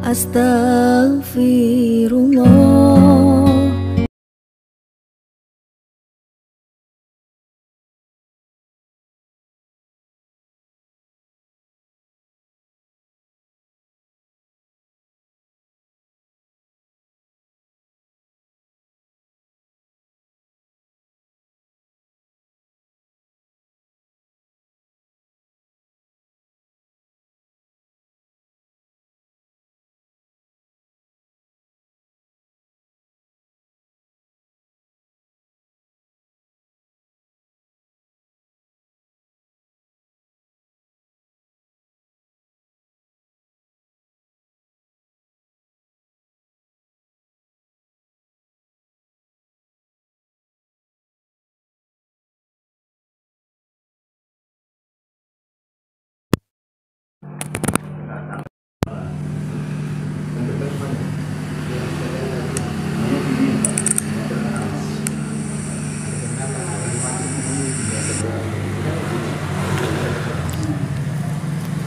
Astaghfirullah.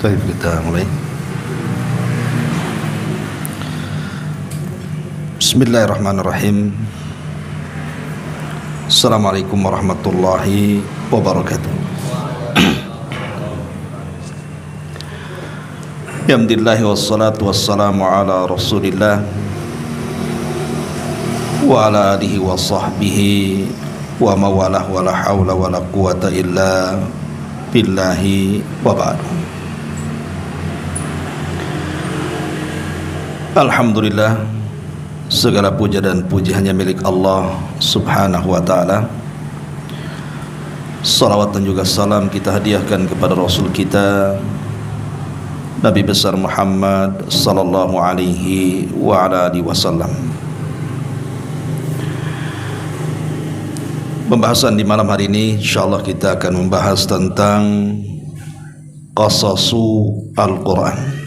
Baik, kita mulai. Bismillahirrahmanirrahim. Assalamualaikum warahmatullahi wabarakatuh. Alhamdulillah wassalatu wassalamu ala Rasulillah wa ala alihi wa sahbihi wa mawalah wa la hawla wa la quwata illa billahi wa ba'du. Alhamdulillah, segala puja dan puji hanya milik Allah subhanahu wa ta'ala. Salawat dan juga salam kita hadiahkan kepada Rasul kita Nabi besar Muhammad sallallahu alaihi wa ala alihi wasallam. Pembahasan di malam hari ini insyaallah kita akan membahas tentang qasasu Al-Quran,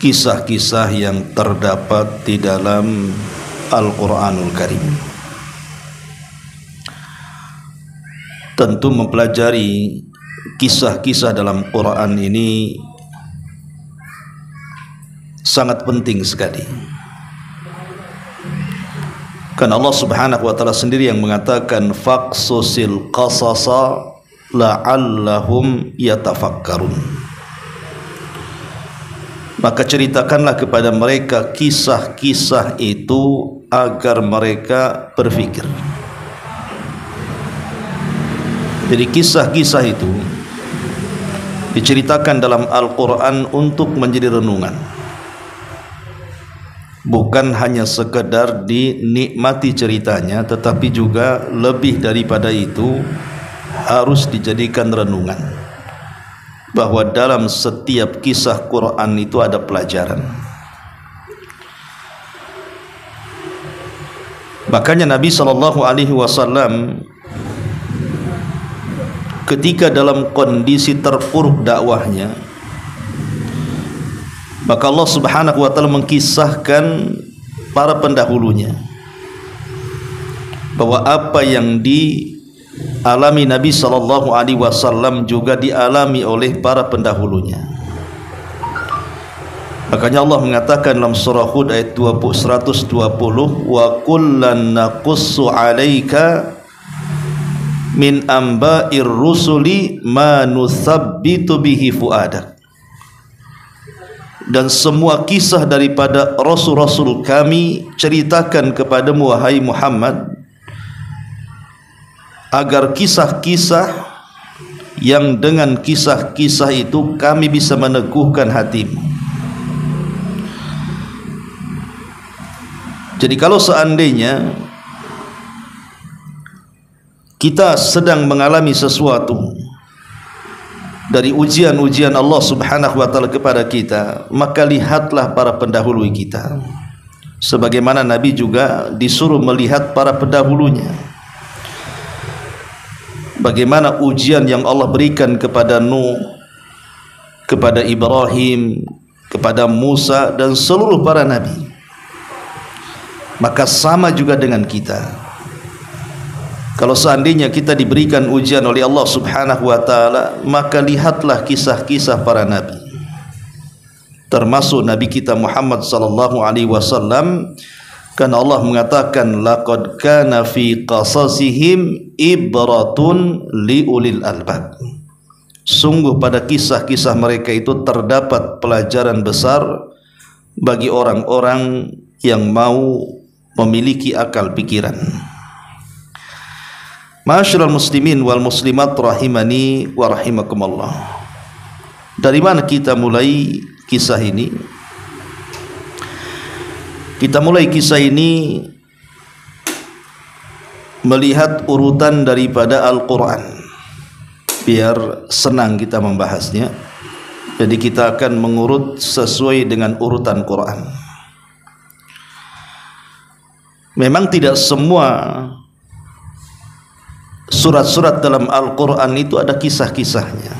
kisah-kisah yang terdapat di dalam Al-Quranul Karim. Tentu mempelajari kisah-kisah dalam Quran ini sangat penting sekali, karena Allah subhanahu wa ta'ala sendiri yang mengatakan faqsusil qasasa la'allahum yatafakkarun. Maka ceritakanlah kepada mereka kisah-kisah itu agar mereka berfikir. Jadi kisah-kisah itu diceritakan dalam Al-Quran untuk menjadi renungan, bukan hanya sekedar dinikmati ceritanya, tetapi juga lebih daripada itu harus dijadikan renungan, bahwa dalam setiap kisah Quran itu ada pelajaran. Makanya Nabi SAW ketika dalam kondisi terpuruk dakwahnya, maka Allah subhanahu wa ta'ala mengkisahkan para pendahulunya, bahwa apa yang dialami Nabi SAW juga dialami oleh para pendahulunya. Makanya Allah mengatakan dalam surah Hud ayat 120, wa kullan naqussu 'alaika min amba'ir rusuli ma nuthabbitu bihi fuadak. Dan semua kisah daripada rasul-rasul kami ceritakan kepadamu wahai Muhammad, agar kisah-kisah yang dengan kisah-kisah itu kami bisa meneguhkan hatimu. Jadi kalau seandainya kita sedang mengalami sesuatu dari ujian-ujian Allah subhanahu wa ta'ala kepada kita, maka lihatlah para pendahulu kita, sebagaimana Nabi juga disuruh melihat para pendahulunya. Bagaimana ujian yang Allah berikan kepada Nuh, kepada Ibrahim, kepada Musa dan seluruh para nabi. Maka sama juga dengan kita. Kalau seandainya kita diberikan ujian oleh Allah subhanahu wa ta'ala, maka lihatlah kisah-kisah para nabi. termasuk Nabi kita Muhammad sallallahu alaihi wasallam. Karena Allah mengatakan laqad kana fi qasasihim ibratun liulil albab. Sungguh pada kisah-kisah mereka itu terdapat pelajaran besar bagi orang-orang yang mau memiliki akal pikiran. Ma'asyiral muslimin wal muslimat rahimani wa rahimakumullah. Dari mana kita mulai kisah ini? Kita mulai kisah ini melihat urutan daripada Al-Quran, biar senang kita membahasnya. Jadi kita akan mengurut sesuai dengan urutan Quran. Memang tidak semua surat-surat dalam Al-Quran itu ada kisah-kisahnya,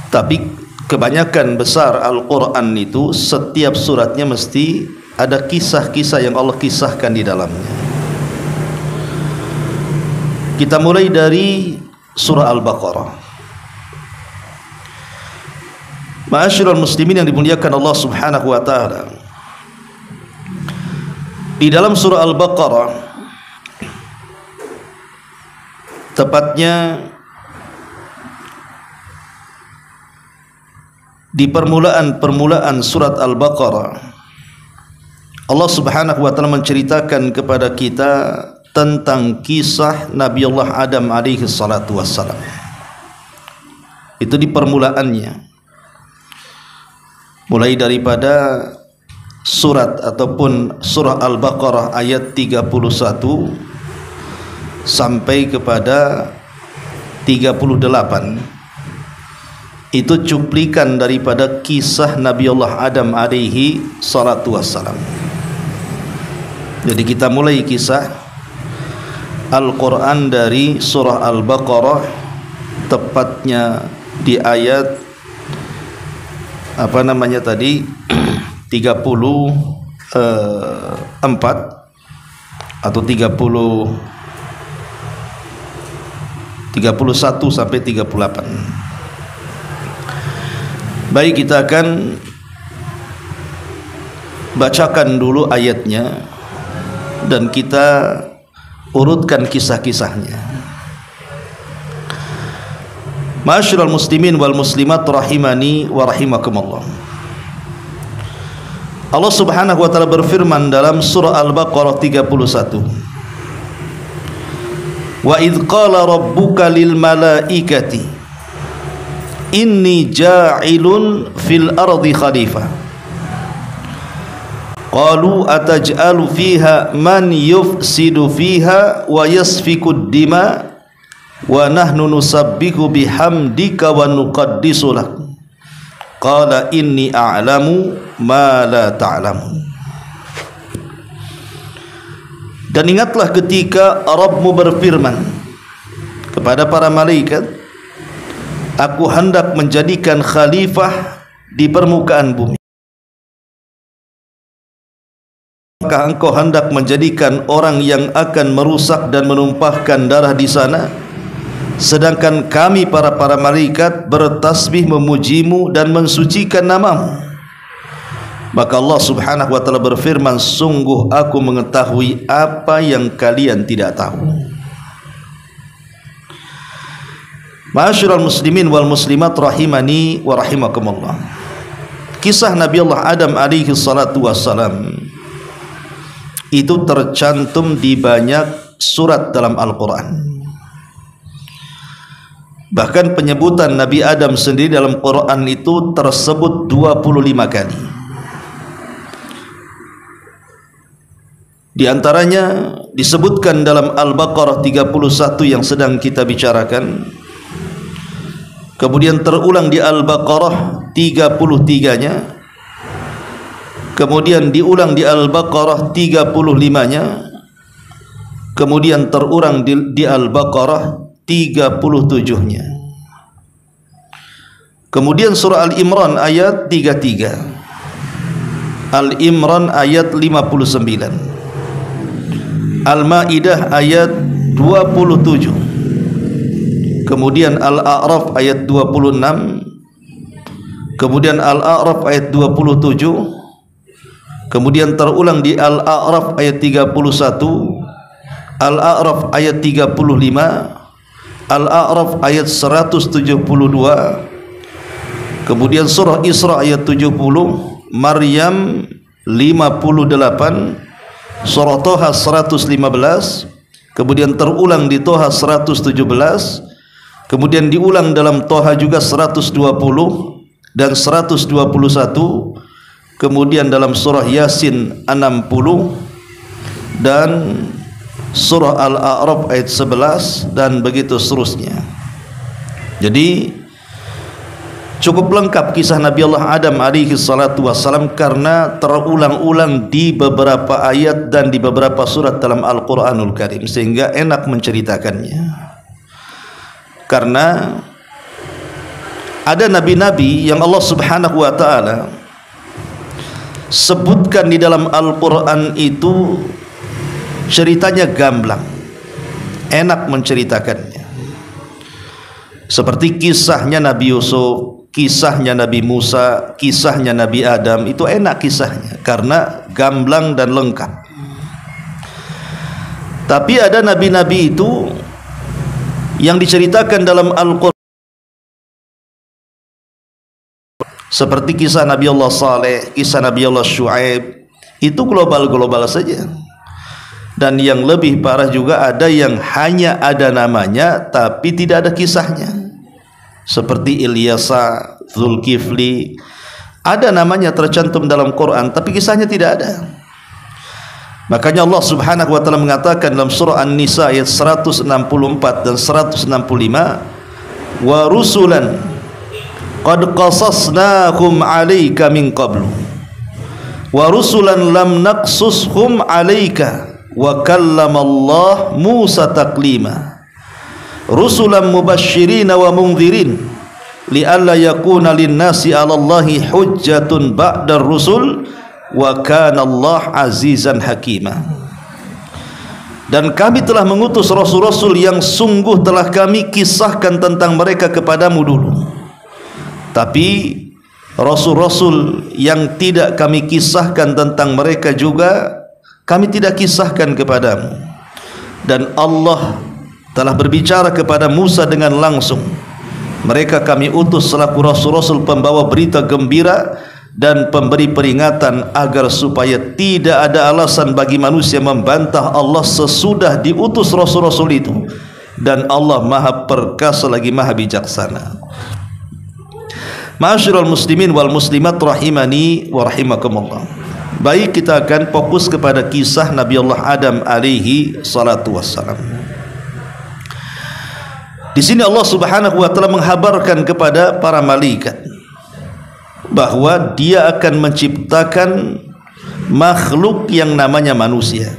tapi kebanyakan besar Al-Quran itu setiap suratnya mesti ada kisah-kisah yang Allah kisahkan di dalamnya. Kita mulai dari surah Al-Baqarah. Ma'asyiral muslimin yang dimuliakan Allah Subhanahu wa taala. Di dalam surah Al-Baqarah, tepatnya di permulaan surat Al-Baqarah, Allah Subhanahu wa taala menceritakan kepada kita tentang kisah Nabi Allah Adam alaihi salatu wassalam. Itu di permulaannya. Mulai daripada surat ataupun surah Al-Baqarah ayat 31 sampai kepada 38. Itu cuplikan daripada kisah Nabi Allah Adam alaihi salatu wassalam. Jadi kita mulai kisah Al-Quran dari surah Al-Baqarah, tepatnya di ayat 34 atau 31 sampai 38. Baik, kita akan bacakan dulu ayatnya dan kita urutkan kisah-kisahnya. Ma'asyiral muslimin wal muslimat rahimani wa rahimakumullah. Allah Subhanahu wa taala berfirman dalam surah Al-Baqarah 31. Wa idz qala rabbuka lil malaikati inni ja'ilun fil ardi khalifah qalu ataj'alu fiha man yufsidu fiha wa yasfiku dima wa nahnu nusabbihu bihamdika wa nuqaddisu lak qala inni a'lamu ma la ta'lamun. Dan ingatlah ketika Rabbmu berfirman kepada para malaikat, aku hendak menjadikan khalifah di permukaan bumi. Maka engkau hendak menjadikan orang yang akan merusak dan menumpahkan darah di sana, sedangkan kami para malaikat bertasbih memujimu dan mensucikan namamu. Maka Allah Subhanahu wa taala berfirman, sungguh aku mengetahui apa yang kalian tidak tahu. Ma'asyiral muslimin wal muslimat rahimani wa rahimakumullah. Kisah Nabi Allah Adam alaihi salatu wassalam itu tercantum di banyak surat dalam Al-Quran. Bahkan penyebutan Nabi Adam sendiri dalam Quran itu tersebut 25 kali. Di antaranya disebutkan dalam Al-Baqarah 31 yang sedang kita bicarakan. Kemudian terulang di Al-Baqarah 33-nya. Kemudian diulang di Al-Baqarah 35-nya. Kemudian terulang di Al-Baqarah 37-nya. Kemudian surah Al-Imran ayat 33, Al-Imran ayat 59, Al-Maidah ayat 27, kemudian Al-A'raf ayat 26, kemudian Al-A'raf ayat 27, kemudian terulang di Al-A'raf ayat 31, Al-A'raf ayat 35, Al-A'raf ayat 172, kemudian surah Isra ayat 70, Maryam 58, surah Toha 115, kemudian terulang di Toha 117, kemudian diulang dalam Toha juga 120 dan 121, kemudian dalam surah Yasin 60 dan surah Al-A'raf ayat 11 dan begitu seterusnya. Jadi cukup lengkap kisah Nabi Allah Adam alaihi salatu wassalam karena terulang-ulang di beberapa ayat dan di beberapa surat dalam Al-Quranul Karim, sehingga enak menceritakannya. Karena ada nabi-nabi yang Allah subhanahu wa ta'ala sebutkan di dalam Al-Quran itu ceritanya gamblang, enak menceritakannya. Seperti kisahnya Nabi Yusuf, kisahnya Nabi Musa, kisahnya Nabi Adam, itu enak kisahnya karena gamblang dan lengkap. Tapi ada nabi-nabi itu yang diceritakan dalam Al-Quran, seperti kisah Nabi Allah Saleh, kisah Nabi Allah Shu'aib, itu global-global saja. Dan yang lebih parah juga ada yang hanya ada namanya tapi tidak ada kisahnya, seperti Ilyasa, Zulkifli, ada namanya tercantum dalam Quran tapi kisahnya tidak ada. Makanya Allah subhanahu wa ta'ala mengatakan dalam surah An-Nisa ayat 164 dan 165, wa rusulan qad qasasnahum 'alaika min qablu wa rusulan lam naqsushum 'alaika wa kallamallahu Musa taklima rusulan mubasysyirin wa mundzirin li'alla yakuna lin-nasi 'alallahi hujjatun ba'dar rusul wa kana Allah azizan hakima. Dan kami telah mengutus rasul-rasul yang sungguh telah kami kisahkan tentang mereka kepadamu dulu. Tapi rasul-rasul yang tidak kami kisahkan tentang mereka juga kami tidak kisahkan kepadamu. Dan Allah telah berbicara kepada Musa dengan langsung. Mereka kami utus selaku rasul-rasul pembawa berita gembira dan pemberi peringatan agar supaya tidak ada alasan bagi manusia membantah Allah sesudah diutus rasul-rasul itu. Dan Allah maha perkasa lagi maha bijaksana. Ma'asyiral muslimin wal muslimat rahimani wa rahimakumullah. Baik, kita akan fokus kepada kisah Nabi Allah Adam alaihi salatu wassalam. Di sini Allah subhanahu wa ta'ala menghabarkan kepada para malaikat bahwa dia akan menciptakan makhluk yang namanya manusia.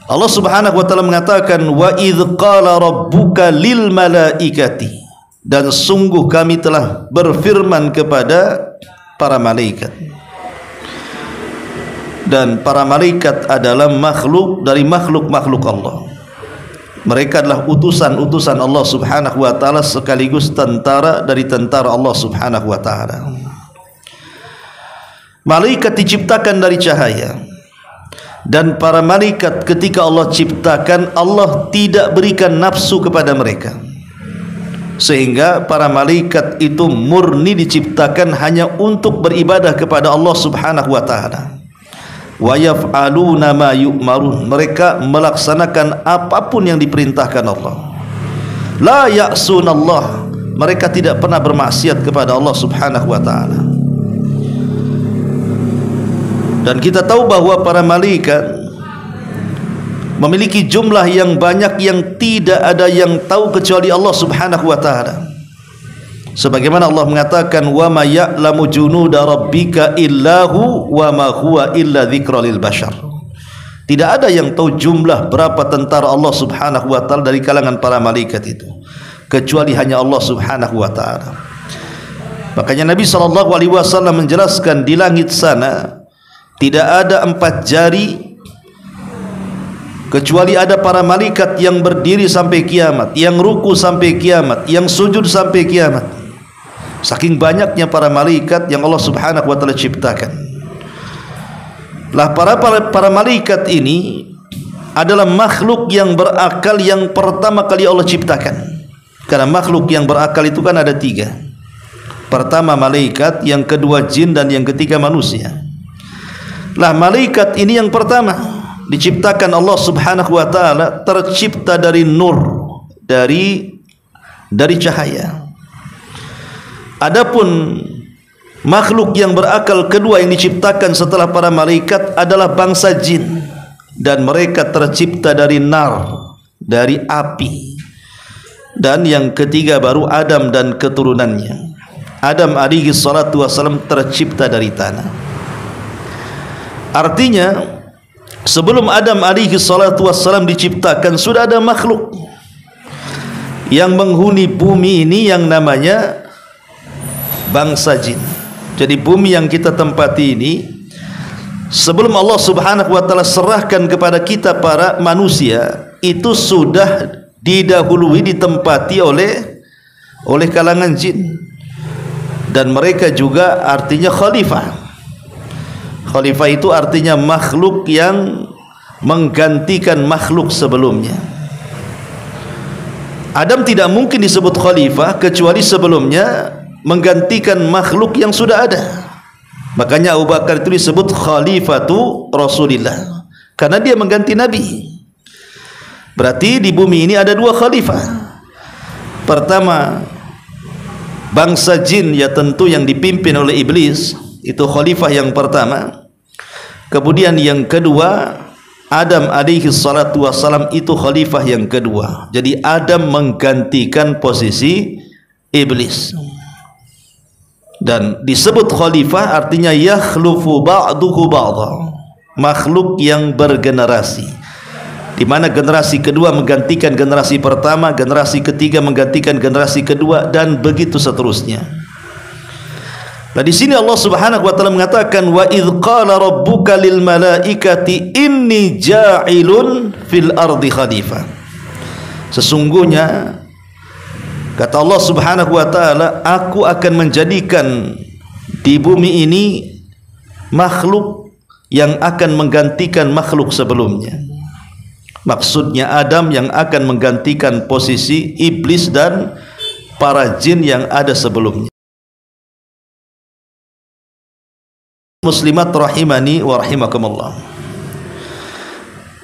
Allah subhanahu wa ta'ala mengatakan, wa idh qala rabbuka lil malaikati, dan sungguh kami telah berfirman kepada para malaikat. Dan para malaikat adalah makhluk dari makhluk-makhluk Allah. Mereka adalah utusan-utusan Allah subhanahu wa ta'ala sekaligus tentara dari tentara Allah subhanahu wa ta'ala. Malaikat diciptakan dari cahaya. Dan para malaikat ketika Allah ciptakan, Allah tidak berikan nafsu kepada mereka, sehingga para malaikat itu murni diciptakan hanya untuk beribadah kepada Allah subhanahu wa ta'ala. Wa yaf'aluna ma yu'marun, mereka melaksanakan apapun yang diperintahkan Allah. La ya'sunallah, mereka tidak pernah bermaksiat kepada Allah subhanahu wa ta'ala. Dan kita tahu bahwa para malaikat memiliki jumlah yang banyak yang tidak ada yang tahu kecuali Allah subhanahu wa ta'ala. Sebagaimana Allah mengatakan, wa ma ya'lamu junuda rabbika illahu wa ma huwa illa dzikra lil bashar. Tidak ada yang tahu jumlah berapa tentara Allah subhanahu wa ta'ala dari kalangan para malaikat itu, kecuali hanya Allah subhanahu wa ta'ala. Makanya Nabi SAW menjelaskan, di langit sana tidak ada 4 jari kecuali ada para malaikat yang berdiri sampai kiamat, yang ruku sampai kiamat, yang sujud sampai kiamat. Saking banyaknya para malaikat yang Allah Subhanahu wa taala ciptakan. Lah para malaikat ini adalah makhluk yang berakal yang pertama kali Allah ciptakan. Karena makhluk yang berakal itu kan ada 3. Pertama malaikat, yang kedua jin, dan yang ketiga manusia. Lah malaikat ini yang pertama diciptakan Allah Subhanahu wa taala, tercipta dari nur, dari cahaya. Adapun makhluk yang berakal kedua yang diciptakan setelah para malaikat adalah bangsa jin, dan mereka tercipta dari nar, dari api. Dan yang ketiga baru Adam dan keturunannya. Adam alaihi salatu wassalam tercipta dari tanah. Artinya sebelum Adam alaihi salatu wassalam diciptakan sudah ada makhluk yang menghuni bumi ini yang namanya bangsa jin. Jadi bumi yang kita tempati ini sebelum Allah Subhanahu wa taala serahkan kepada kita para manusia, itu sudah didahului, ditempati oleh kalangan jin. Dan mereka juga artinya khalifah. Khalifah itu artinya makhluk yang menggantikan makhluk sebelumnya. Adam tidak mungkin disebut khalifah kecuali sebelumnya menggantikan makhluk yang sudah ada. Makanya Abu Bakar itu disebut khalifatu Rasulillah, karena dia mengganti Nabi. Berarti di bumi ini ada 2 khalifah. Pertama bangsa jin, ya tentu yang dipimpin oleh iblis, itu khalifah yang pertama. Kemudian yang kedua Adam alaihi salatu wassalam, itu khalifah yang kedua. Jadi Adam menggantikan posisi iblis. Dan disebut khalifah artinya yakhlufu ba'duhu ba'dha, makhluk yang bergenerasi, di mana generasi kedua menggantikan generasi pertama, generasi ketiga menggantikan generasi kedua, dan begitu seterusnya. Nah di sini Allah Subhanahu wa taala mengatakan, wa idz qala rabbuka lil malaikati inni ja'ilun fil ardi khalifah. Sesungguhnya kata Allah Subhanahu wa taala, aku akan menjadikan di bumi ini makhluk yang akan menggantikan makhluk sebelumnya. Maksudnya Adam yang akan menggantikan posisi iblis dan para jin yang ada sebelumnya. Muslimat rahimani wa rahimakumullah.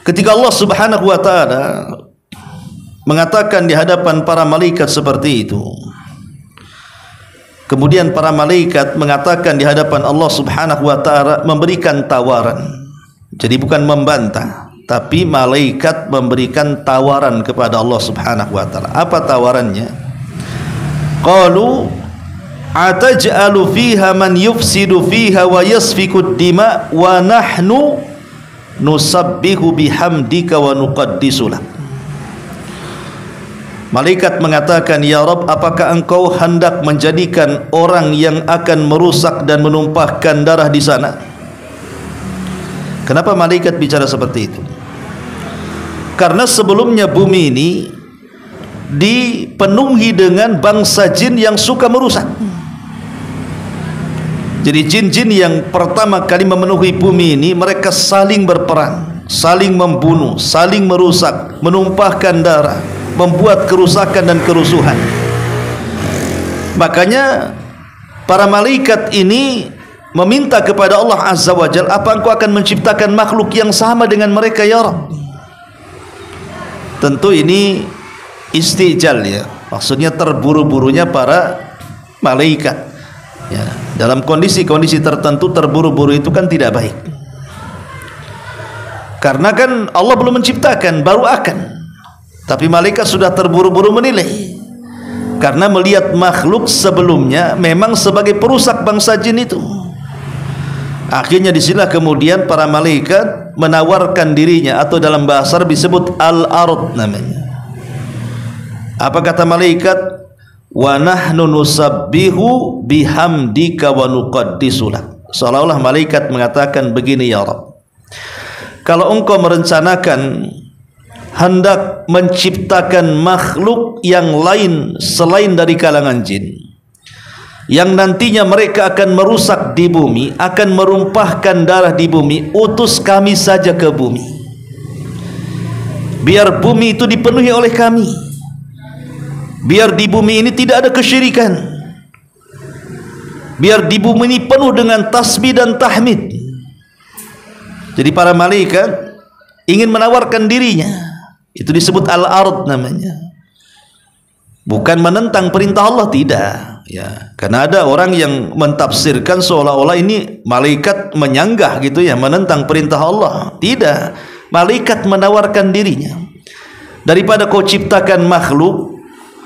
Ketika Allah Subhanahu wa taala mengatakan di hadapan para malaikat seperti itu, kemudian para malaikat mengatakan di hadapan Allah Subhanahu wa taala, memberikan tawaran. Jadi bukan membantah, tapi malaikat memberikan tawaran kepada Allah Subhanahu wa taala. Apa tawarannya? Qalu ataj'alu fiha man yufsidu fiha wa yasfiku dima wa nahnu nusabbihu bihamdika wa nuqaddisu lak. Malaikat mengatakan, ya Rabb, apakah engkau hendak menjadikan orang yang akan merusak dan menumpahkan darah di sana? Kenapa malaikat bicara seperti itu? Karena sebelumnya bumi ini dipenuhi dengan bangsa jin yang suka merusak. Jadi jin-jin yang pertama kali memenuhi bumi ini, mereka saling berperang, saling membunuh, saling merusak, menumpahkan darah, membuat kerusakan dan kerusuhan. Makanya para malaikat ini meminta kepada Allah Azza wa Jalla, apa engkau akan menciptakan makhluk yang sama dengan mereka ya Rabb? Tentu ini istijal ya, maksudnya terburu-burunya para malaikat ya. Dalam kondisi-kondisi tertentu terburu-buru itu kan tidak baik, karena kan Allah belum menciptakan, baru akan. Tapi malaikat sudah terburu-buru menilai, karena melihat makhluk sebelumnya memang sebagai perusak bangsa jin itu. Akhirnya disinilah kemudian para malaikat menawarkan dirinya, atau dalam bahasa Arab disebut al-ard namanya. Apa kata malaikat? Wa nahnu nusabbihu bihamdika wa nuqaddisu lak. Seolah-olah malaikat mengatakan begini, ya Rabb, kalau engkau merencanakan hendak menciptakan makhluk yang lain selain dari kalangan jin, yang nantinya mereka akan merusak di bumi, akan merumpahkan darah di bumi, utus kami saja ke bumi, biar bumi itu dipenuhi oleh kami, biar di bumi ini tidak ada kesyirikan, biar di bumi ini penuh dengan tasbih dan tahmid. Jadi para malaikat ingin menawarkan dirinya, itu disebut al-ard namanya. Bukan menentang perintah Allah, tidak ya. Karena ada orang yang mentafsirkan seolah-olah ini malaikat menyanggah gitu ya, menentang perintah Allah. Tidak, malaikat menawarkan dirinya. Daripada kau ciptakan makhluk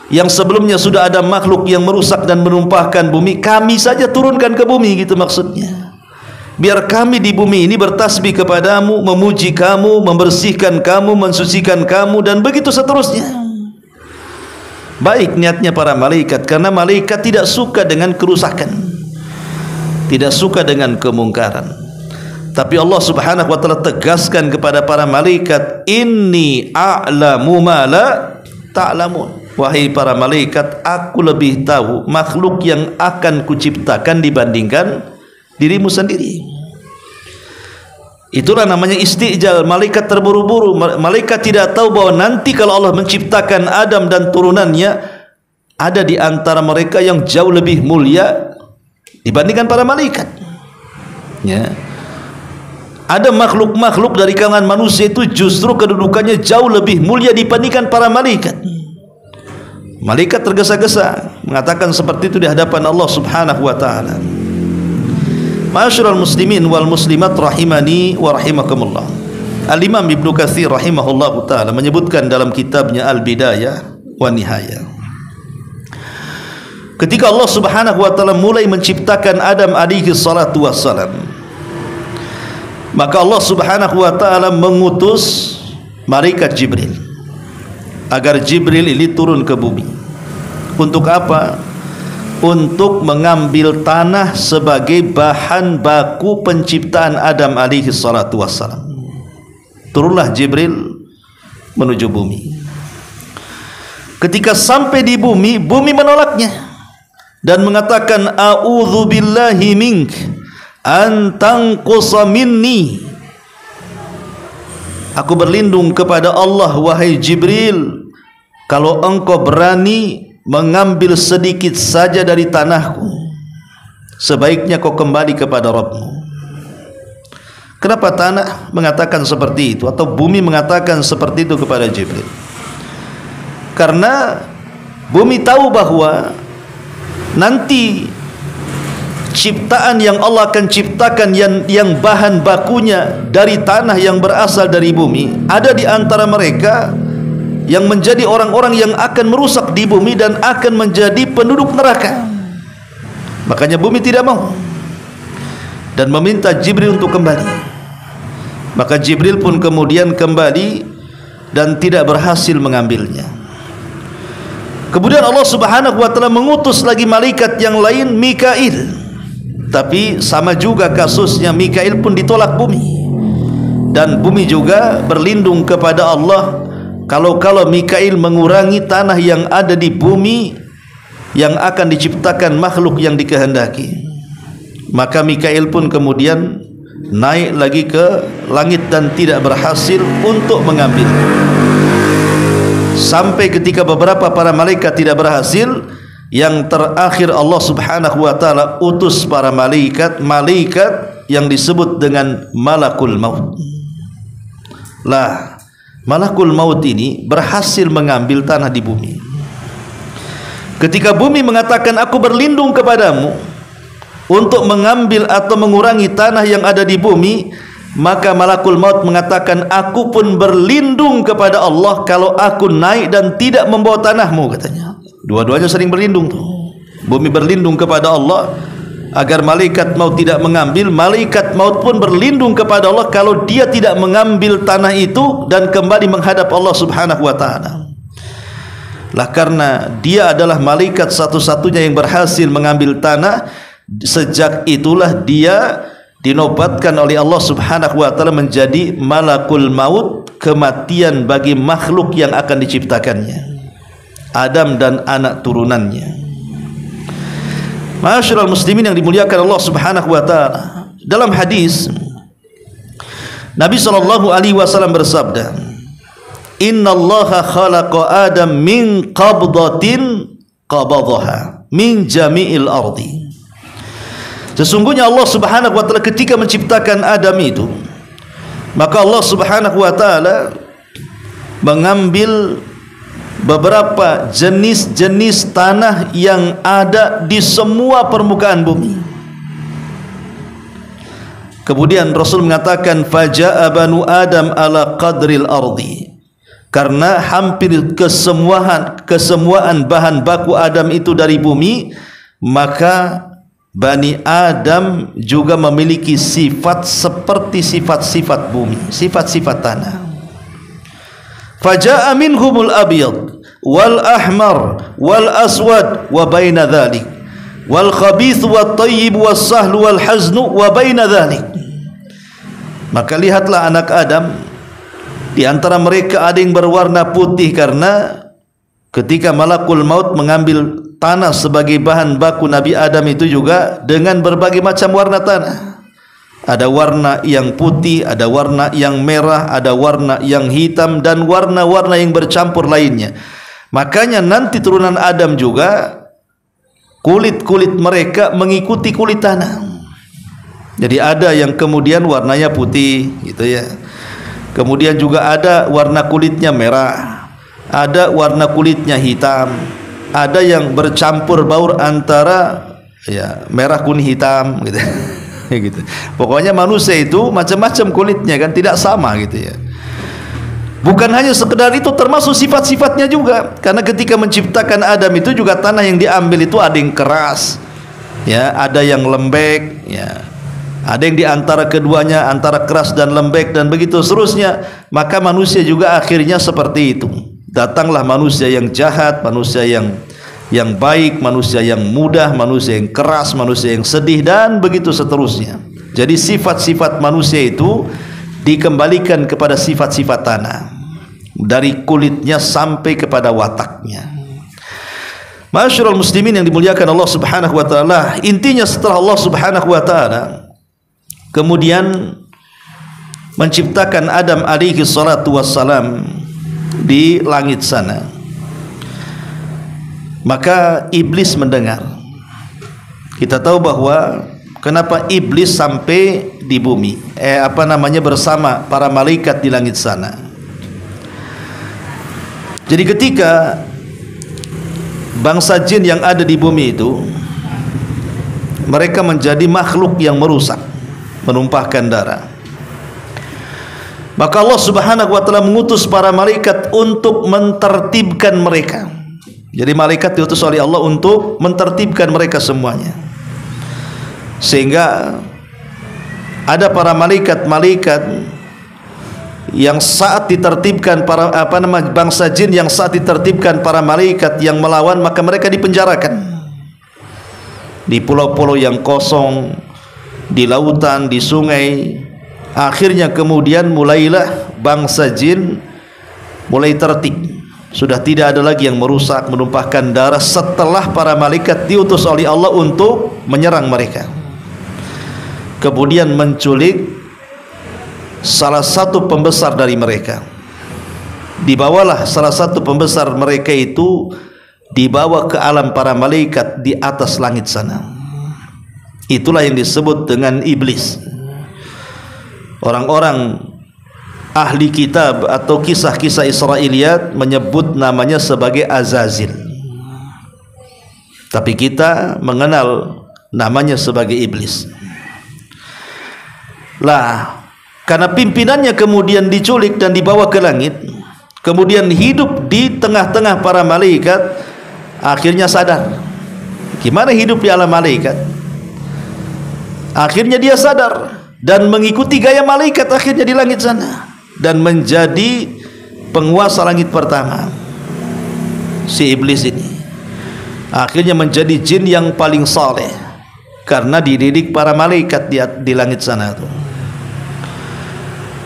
yang sebelumnya sudah ada makhluk yang merusak dan menumpahkan bumi, kami saja turunkan ke bumi, gitu maksudnya. Biar kami di bumi ini bertasbih kepadamu, memuji kamu, membersihkan kamu, mensucikan kamu, dan begitu seterusnya. Baik niatnya para malaikat, karena malaikat tidak suka dengan kerusakan, tidak suka dengan kemungkaran. Tapi Allah Subhanahu wa taala tegaskan kepada para malaikat, inni a'lamu ma la ta'lamun. Wahai para malaikat, aku lebih tahu makhluk yang akan kuciptakan dibandingkan dirimu sendiri. Itulah namanya istijal. Malaikat terburu-buru. Malaikat tidak tahu bahwa nanti kalau Allah menciptakan Adam dan turunannya, ada di antara mereka yang jauh lebih mulia dibandingkan para malaikat ya. Ada makhluk-makhluk dari kalangan manusia itu justru kedudukannya jauh lebih mulia dibandingkan para malaikat. Malaikat tergesa-gesa mengatakan seperti itu di hadapan Allah Subhanahu wa taala. Ma'asyiral muslimin wal muslimat rahimani wa rahimakumullah. Al-Imam Ibnu Katsir rahimahullahu taala menyebutkan dalam kitabnya Al-Bidayah wa Nihayah, ketika Allah Subhanahu wa taala mulai menciptakan Adam alaihi salatu wassalam, maka Allah Subhanahu wa taala mengutus malaikat Jibril agar Jibril ini turun ke bumi. Untuk apa? Untuk mengambil tanah sebagai bahan baku penciptaan Adam alaihi salatu wassalam. Turunlah Jibril menuju bumi. Ketika sampai di bumi, bumi menolaknya dan mengatakan, a'udzu billahi mink an tanqusa minni. Aku berlindung kepada Allah, wahai Jibril, kalau engkau berani mengambil sedikit saja dari tanahku, sebaiknya kau kembali kepada Rabbmu. Kenapa tanah mengatakan seperti itu, atau bumi mengatakan seperti itu kepada Jibril? Karena bumi tahu bahwa nanti ciptaan yang Allah akan ciptakan yang bahan bakunya dari tanah yang berasal dari bumi, ada di antara mereka yang menjadi orang-orang yang akan merusak di bumi dan akan menjadi penduduk neraka. Makanya bumi tidak mau dan meminta Jibril untuk kembali. Maka Jibril pun kemudian kembali dan tidak berhasil mengambilnya. Kemudian Allah Subhanahu wa taala mengutus lagi malaikat yang lain, Mikail. Tapi sama juga kasusnya, Mikail pun ditolak bumi. Dan bumi juga berlindung kepada Allah, kalau Mikail mengurangi tanah yang ada di bumi yang akan diciptakan makhluk yang dikehendaki. Maka Mikail pun kemudian naik lagi ke langit dan tidak berhasil untuk mengambil. Sampai ketika beberapa para malaikat tidak berhasil, yang terakhir Allah Subhanahu wa taala utus para malaikat yang disebut dengan Malakul Maut. Lah, Malakul Maut ini berhasil mengambil tanah di bumi. Ketika bumi mengatakan, aku berlindung kepadamu untuk mengambil atau mengurangi tanah yang ada di bumi, maka Malakul Maut mengatakan, aku pun berlindung kepada Allah kalau aku naik dan tidak membawa tanahmu, katanya. Dua-duanya sering berlindung tuh. Bumi berlindung kepada Allah agar malaikat maut tidak mengambil, malaikat maut pun berlindung kepada Allah kalau dia tidak mengambil tanah itu dan kembali menghadap Allah Subhanahu wa taala. Lah, karena dia adalah malaikat satu-satunya yang berhasil mengambil tanah, sejak itulah dia dinobatkan oleh Allah Subhanahu wa taala menjadi Malakul Maut, kematian bagi makhluk yang akan diciptakannya, Adam dan anak turunannya. Ma'asyiral muslimin yang dimuliakan Allah Subhanahu wa taala, dalam hadis Nabi sallallahu alaihi wasallam bersabda, "Innallaha khalaqa Adam min qabdatin qabadhaha min jami'il ardi." Sesungguhnya Allah Subhanahu wa taala ketika menciptakan Adam itu, maka Allah Subhanahu wa taala mengambil beberapa jenis-jenis tanah yang ada di semua permukaan bumi. Kemudian Rasul mengatakan, faja'a banu Adam ala qadril ardi, karena hampir kesemuaan bahan baku Adam itu dari bumi, maka Bani Adam juga memiliki sifat seperti sifat-sifat bumi, sifat-sifat tanah. Faja'a minhumul abyad wal ahmar wal aswad wa baina dhalik wal khabith wat tayyib was sahlu wal haznu wa baina dhalik. Maka lihatlah anak Adam, di antara mereka ada yang berwarna putih karena ketika malakul maut mengambil tanah sebagai bahan baku Nabi Adam itu juga dengan berbagai macam warna tanah. Ada warna yang putih, ada warna yang merah, ada warna yang hitam, dan warna-warna yang bercampur lainnya. Makanya nanti turunan Adam juga kulit-kulit mereka mengikuti kulit tanah. Jadi ada yang kemudian warnanya putih gitu ya. Kemudian juga ada warna kulitnya merah, ada warna kulitnya hitam, ada yang bercampur baur antara ya merah kuning hitam gitu. Gitu. Pokoknya manusia itu macam-macam kulitnya kan, tidak sama gitu ya. Bukan hanya sekedar itu, termasuk sifat-sifatnya juga. Karena ketika menciptakan Adam itu juga tanah yang diambil itu ada yang keras, ya, ada yang lembek, ya. Ada yang di antara keduanya, antara keras dan lembek, dan begitu seterusnya. Maka manusia juga akhirnya seperti itu. Datanglah manusia yang jahat, manusia yang baik, manusia yang mudah, manusia yang keras, manusia yang sedih, dan begitu seterusnya. Jadi sifat-sifat manusia itu dikembalikan kepada sifat-sifat tanah, dari kulitnya sampai kepada wataknya. Ma'asyiral muslimin yang dimuliakan Allah Subhanahu wa taala, intinya setelah Allah Subhanahu wa taala kemudian menciptakan Adam alaihi salatu wassalam di langit sana, maka iblis mendengar. Kita tahu bahwa kenapa iblis sampai di bumi, bersama para malaikat di langit sana. Jadi ketika bangsa jin yang ada di bumi itu, mereka menjadi makhluk yang merusak, menumpahkan darah, maka Allah Subhanahu wa taala mengutus para malaikat untuk mentertibkan mereka. Jadi malaikat diutus oleh Allah untuk mentertibkan mereka semuanya, sehingga ada para malaikat yang saat ditertibkan bangsa jin yang saat ditertibkan para malaikat yang melawan, maka mereka dipenjarakan di pulau-pulau yang kosong, di lautan, di sungai. Akhirnya kemudian mulailah bangsa jin mulai tertib. Sudah tidak ada lagi yang merusak, menumpahkan darah, setelah para malaikat diutus oleh Allah untuk menyerang mereka. Kemudian menculik salah satu pembesar dari mereka. Dibawalah salah satu pembesar mereka itu, dibawa ke alam para malaikat di atas langit sana. Itulah yang disebut dengan iblis. Orang-orang ahli kitab atau kisah-kisah Israiliyat menyebut namanya sebagai Azazil, tapi kita mengenal namanya sebagai iblis. Lah, karena pimpinannya kemudian diculik dan dibawa ke langit, kemudian hidup di tengah-tengah para malaikat, akhirnya sadar. Gimana hidup di alam malaikat? Akhirnya dia sadar dan mengikuti gaya malaikat akhirnya di langit sana, dan menjadi penguasa langit pertama. Si iblis ini akhirnya menjadi jin yang paling saleh karena dididik para malaikat di langit sana itu.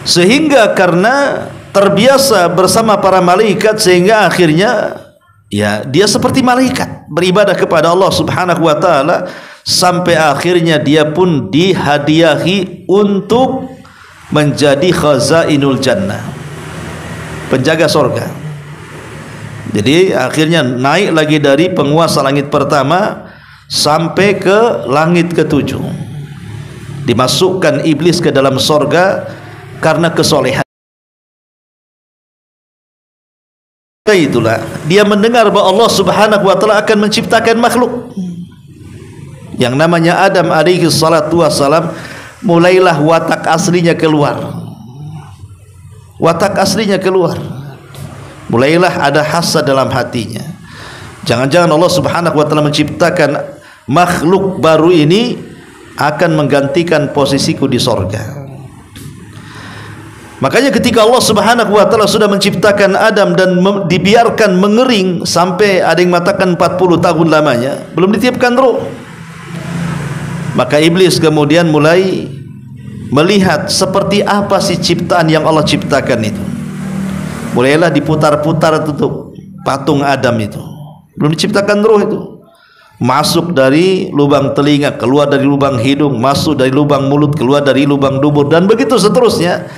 Sehingga karena terbiasa bersama para malaikat, sehingga akhirnya ya dia seperti malaikat. beribadah kepada Allah Subhanahu wa taala sampai akhirnya dia pun dihadiahi untuk menjadi khazainul jannah, penjaga surga. Jadi akhirnya naik lagi dari penguasa langit pertama sampai ke langit ketujuh. Dimasukkan iblis ke dalam surga karena kesolehan. Itulah dia mendengar bahwa Allah Subhanahu wa taala akan menciptakan makhluk yang namanya Adam alaihi salatu wassalam. Mulailah watak aslinya keluar, watak aslinya keluar. Mulailah ada hasad dalam hatinya. Jangan-jangan Allah Subhanahu wa taala menciptakan makhluk baru ini akan menggantikan posisiku di sorga. Makanya ketika Allah Subhanahu wa taala sudah menciptakan Adam dan dibiarkan mengering sampai ada yang mengatakan 40 tahun lamanya, belum ditiupkan ruh, maka iblis kemudian mulai melihat seperti apa sih ciptaan yang Allah ciptakan itu. Mulailah diputar-putar tutup patung Adam itu, belum diciptakan ruh itu. Masuk dari lubang telinga, keluar dari lubang hidung, masuk dari lubang mulut, keluar dari lubang dubur, dan begitu seterusnya.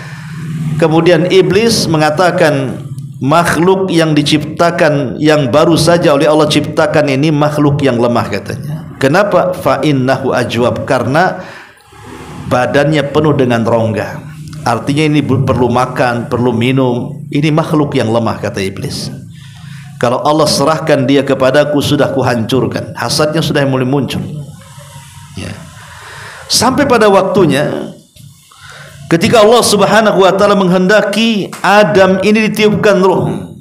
Kemudian iblis mengatakan makhluk yang diciptakan yang baru saja oleh Allah ciptakan ini makhluk yang lemah katanya. Kenapa? Fa innahu ajwab, karena badannya penuh dengan rongga. Artinya ini perlu makan, perlu minum. Ini makhluk yang lemah kata iblis. Kalau Allah serahkan dia kepadaku sudah kuhancurkan. Hasadnya sudah mulai muncul. Ya. Sampai pada waktunya ketika Allah Subhanahu wa taala menghendaki Adam ini ditiupkan ruh,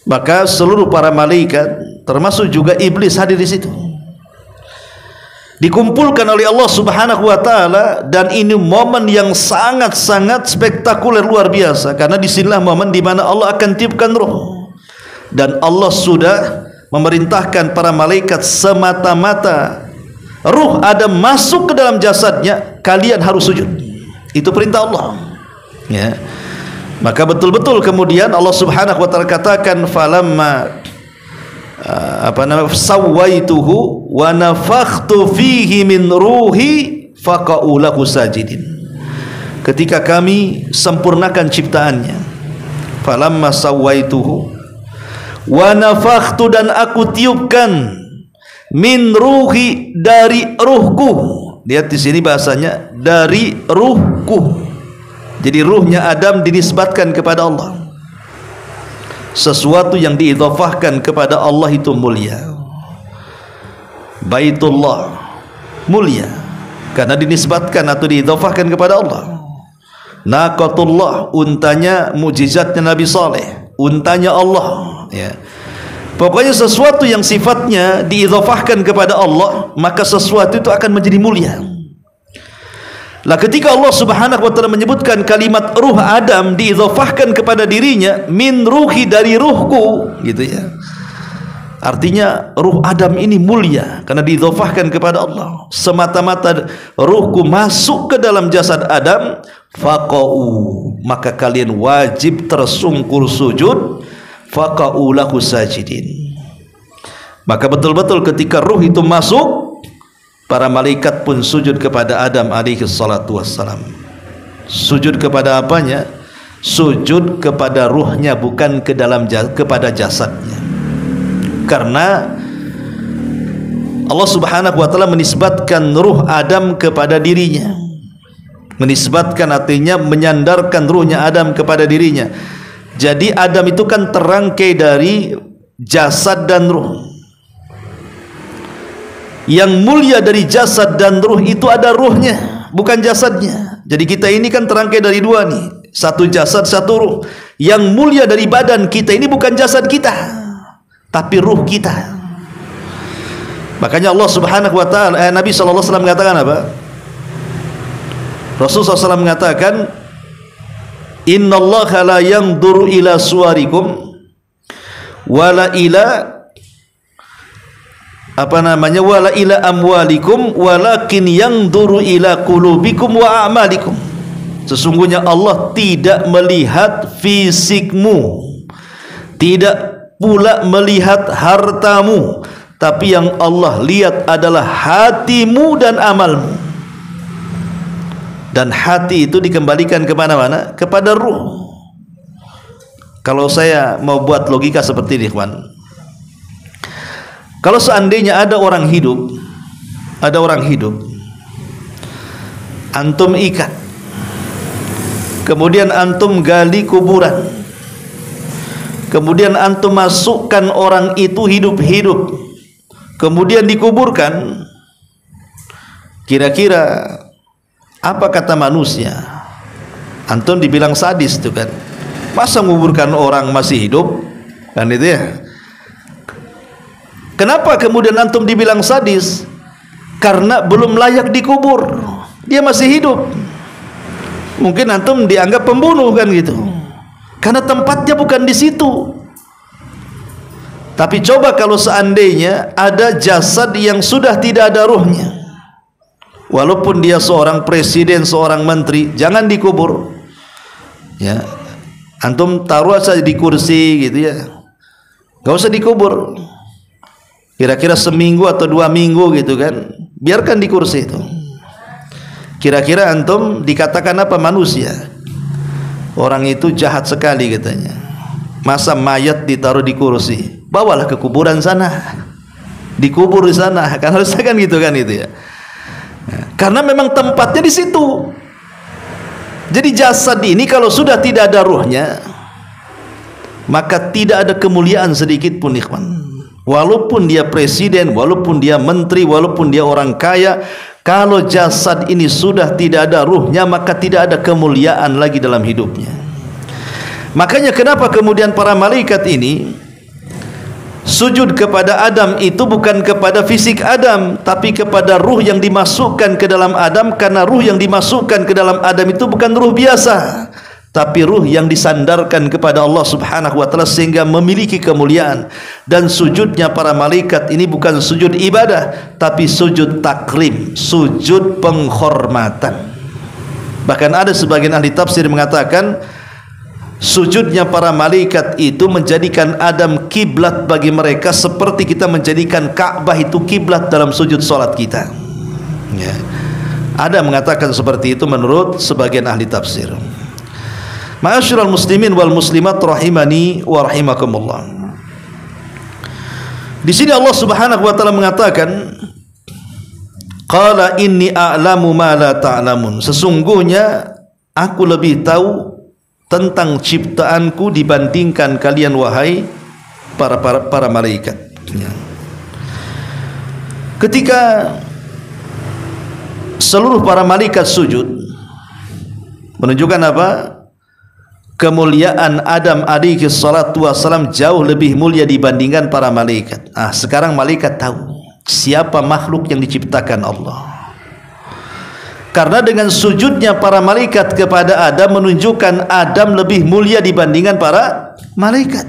maka seluruh para malaikat termasuk juga iblis hadir di situ. Dikumpulkan oleh Allah Subhanahu wa taala, dan ini momen yang sangat-sangat spektakuler, luar biasa, karena disinilah momen di mana Allah akan tiupkan ruh. Dan Allah sudah memerintahkan para malaikat semata-mata ruh Adam masuk ke dalam jasadnya, kalian harus sujud. Itu perintah Allah. Ya. Maka betul-betul kemudian Allah Subhanahu wa taala katakan falamma sawaituhu wa nafakhtu fihi min ruhi faqa'u lahu sajidin. Ketika kami sempurnakan ciptaannya, falamma sawaituhu wa nafakhtu, dan aku tiupkan, min ruhi, dari ruhku. Lihat di sini bahasanya dari ruhku. Jadi ruhnya Adam dinisbatkan kepada Allah. Sesuatu yang diidhafahkan kepada Allah itu mulia. Baitullah mulia karena dinisbatkan atau diidhafahkan kepada Allah. Naqatullah, untanya mukjizatnya Nabi Saleh, untanya Allah, ya. Pokoknya sesuatu yang sifatnya diidhafahkan kepada Allah, maka sesuatu itu akan menjadi mulia. Lah ketika Allah Subhanahu wa taala menyebutkan kalimat ruh Adam diidhafahkan kepada dirinya, min ruhi, dari ruhku, gitu ya. Artinya ruh Adam ini mulia karena diidhafahkan kepada Allah. Semata-mata ruhku masuk ke dalam jasad Adam, faqa'u, maka kalian wajib tersungkur sujud, faqa'u lahu sajidin. Maka betul-betul ketika ruh itu masuk, para malaikat pun sujud kepada Adam alaihi salatu wassalam. Sujud kepada apanya? Sujud kepada ruhnya, bukan ke dalam kepada jasadnya. Karena Allah Subhanahu wa taala menisbatkan ruh Adam kepada dirinya. Menisbatkan artinya menyandarkan ruhnya Adam kepada dirinya. Jadi Adam itu kan terangkai dari jasad dan ruh. Yang mulia dari jasad dan ruh itu ada ruhnya, bukan jasadnya. Jadi kita ini kan terangkai dari dua nih, satu jasad, satu ruh. Yang mulia dari badan kita ini bukan jasad kita, tapi ruh kita. Makanya Allah Subhanahu wa taala, Nabi sallallahu alaihi wasallam mengatakan apa? Rasulullah SAW mengatakan, innallaha la yanzuru ila suwarikum wala ila wala ila amwalikum walakin yanzuru ila qulubikum wa a'malikum. Sesungguhnya Allah tidak melihat fisikmu, tidak pula melihat hartamu, tapi yang Allah lihat adalah hatimu dan amalmu. Dan hati itu dikembalikan ke mana-mana? Kepada ruh. Kalau saya mau buat logika seperti ini, kawan. Kalau seandainya ada orang hidup, antum ikat, kemudian antum gali kuburan, kemudian antum masukkan orang itu hidup-hidup, kemudian dikuburkan, kira-kira apa kata manusia? Antum dibilang sadis tuh kan? Masa menguburkan orang masih hidup? Kan itu ya. Kenapa kemudian antum dibilang sadis? Karena belum layak dikubur, dia masih hidup. Mungkin antum dianggap pembunuh kan gitu, karena tempatnya bukan di situ. Tapi coba kalau seandainya ada jasad yang sudah tidak ada ruhnya, walaupun dia seorang presiden, seorang menteri, jangan dikubur. Ya, antum taruh saja di kursi gitu ya, gak usah dikubur. Kira-kira seminggu atau 2 minggu gitu kan, biarkan di kursi itu. Kira-kira antum dikatakan apa manusia? Orang itu jahat sekali katanya. Masa mayat ditaruh di kursi? Bawalah ke kuburan sana, dikubur di sana. Kan harusnya kan gitu kan itu ya. Karena memang tempatnya di situ. Jadi jasad ini kalau sudah tidak ada ruhnya, maka tidak ada kemuliaan sedikit pun, ikhwan. Walaupun dia presiden, walaupun dia menteri, walaupun dia orang kaya, kalau jasad ini sudah tidak ada ruhnya, maka tidak ada kemuliaan lagi dalam hidupnya. Makanya kenapa kemudian para malaikat ini sujud kepada Adam itu bukan kepada fisik Adam, tapi kepada ruh yang dimasukkan ke dalam Adam, karena ruh yang dimasukkan ke dalam Adam itu bukan ruh biasa, tapi ruh yang disandarkan kepada Allah Subhanahu wa taala sehingga memiliki kemuliaan. Dan sujudnya para malaikat ini bukan sujud ibadah, tapi sujud takrim, sujud penghormatan. Bahkan ada sebagian ahli tafsir mengatakan sujudnya para malaikat itu menjadikan Adam kiblat bagi mereka, seperti kita menjadikan Ka'bah itu kiblat dalam sujud salat kita. Ya. Ada mengatakan seperti itu menurut sebagian ahli tafsir. Ma'asyiral muslimin wal muslimat rahimani wa rahimakumullah. Di sini Allah Subhanahu wa taala mengatakan, qala inni a'lamu ma la ta'lamun. Sesungguhnya aku lebih tahu tentang ciptaanku dibandingkan kalian wahai para malaikat. Ketika seluruh para malaikat sujud, menunjukkan apa? Kemuliaan Adam alaihi salatu wassalam jauh lebih mulia dibandingkan para malaikat. Sekarang malaikat tahu siapa makhluk yang diciptakan Allah. Karena dengan sujudnya para malaikat kepada Adam menunjukkan Adam lebih mulia dibandingkan para malaikat.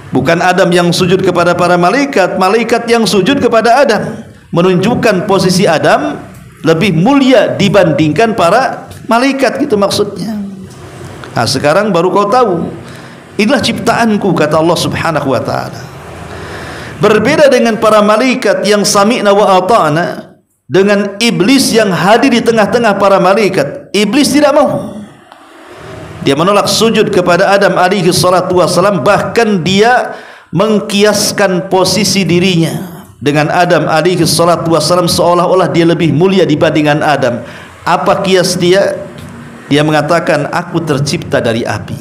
Bukan Adam yang sujud kepada para malaikat, malaikat yang sujud kepada Adam, menunjukkan posisi Adam lebih mulia dibandingkan para malaikat, gitu maksudnya. Sekarang baru kau tahu, inilah ciptaanku, kata Allah Subhanahu wa ta'ala. Berbeda dengan para malaikat yang sami'na wa ata'na, dengan iblis yang hadir di tengah-tengah para malaikat. Iblis tidak mau, dia menolak sujud kepada Adam alaihi salatu wassalam. Bahkan dia mengkiaskan posisi dirinya dengan Adam alaihi salatu wassalam, seolah-olah dia lebih mulia dibandingkan Adam. Apa kias dia? Dia mengatakan, aku tercipta dari api,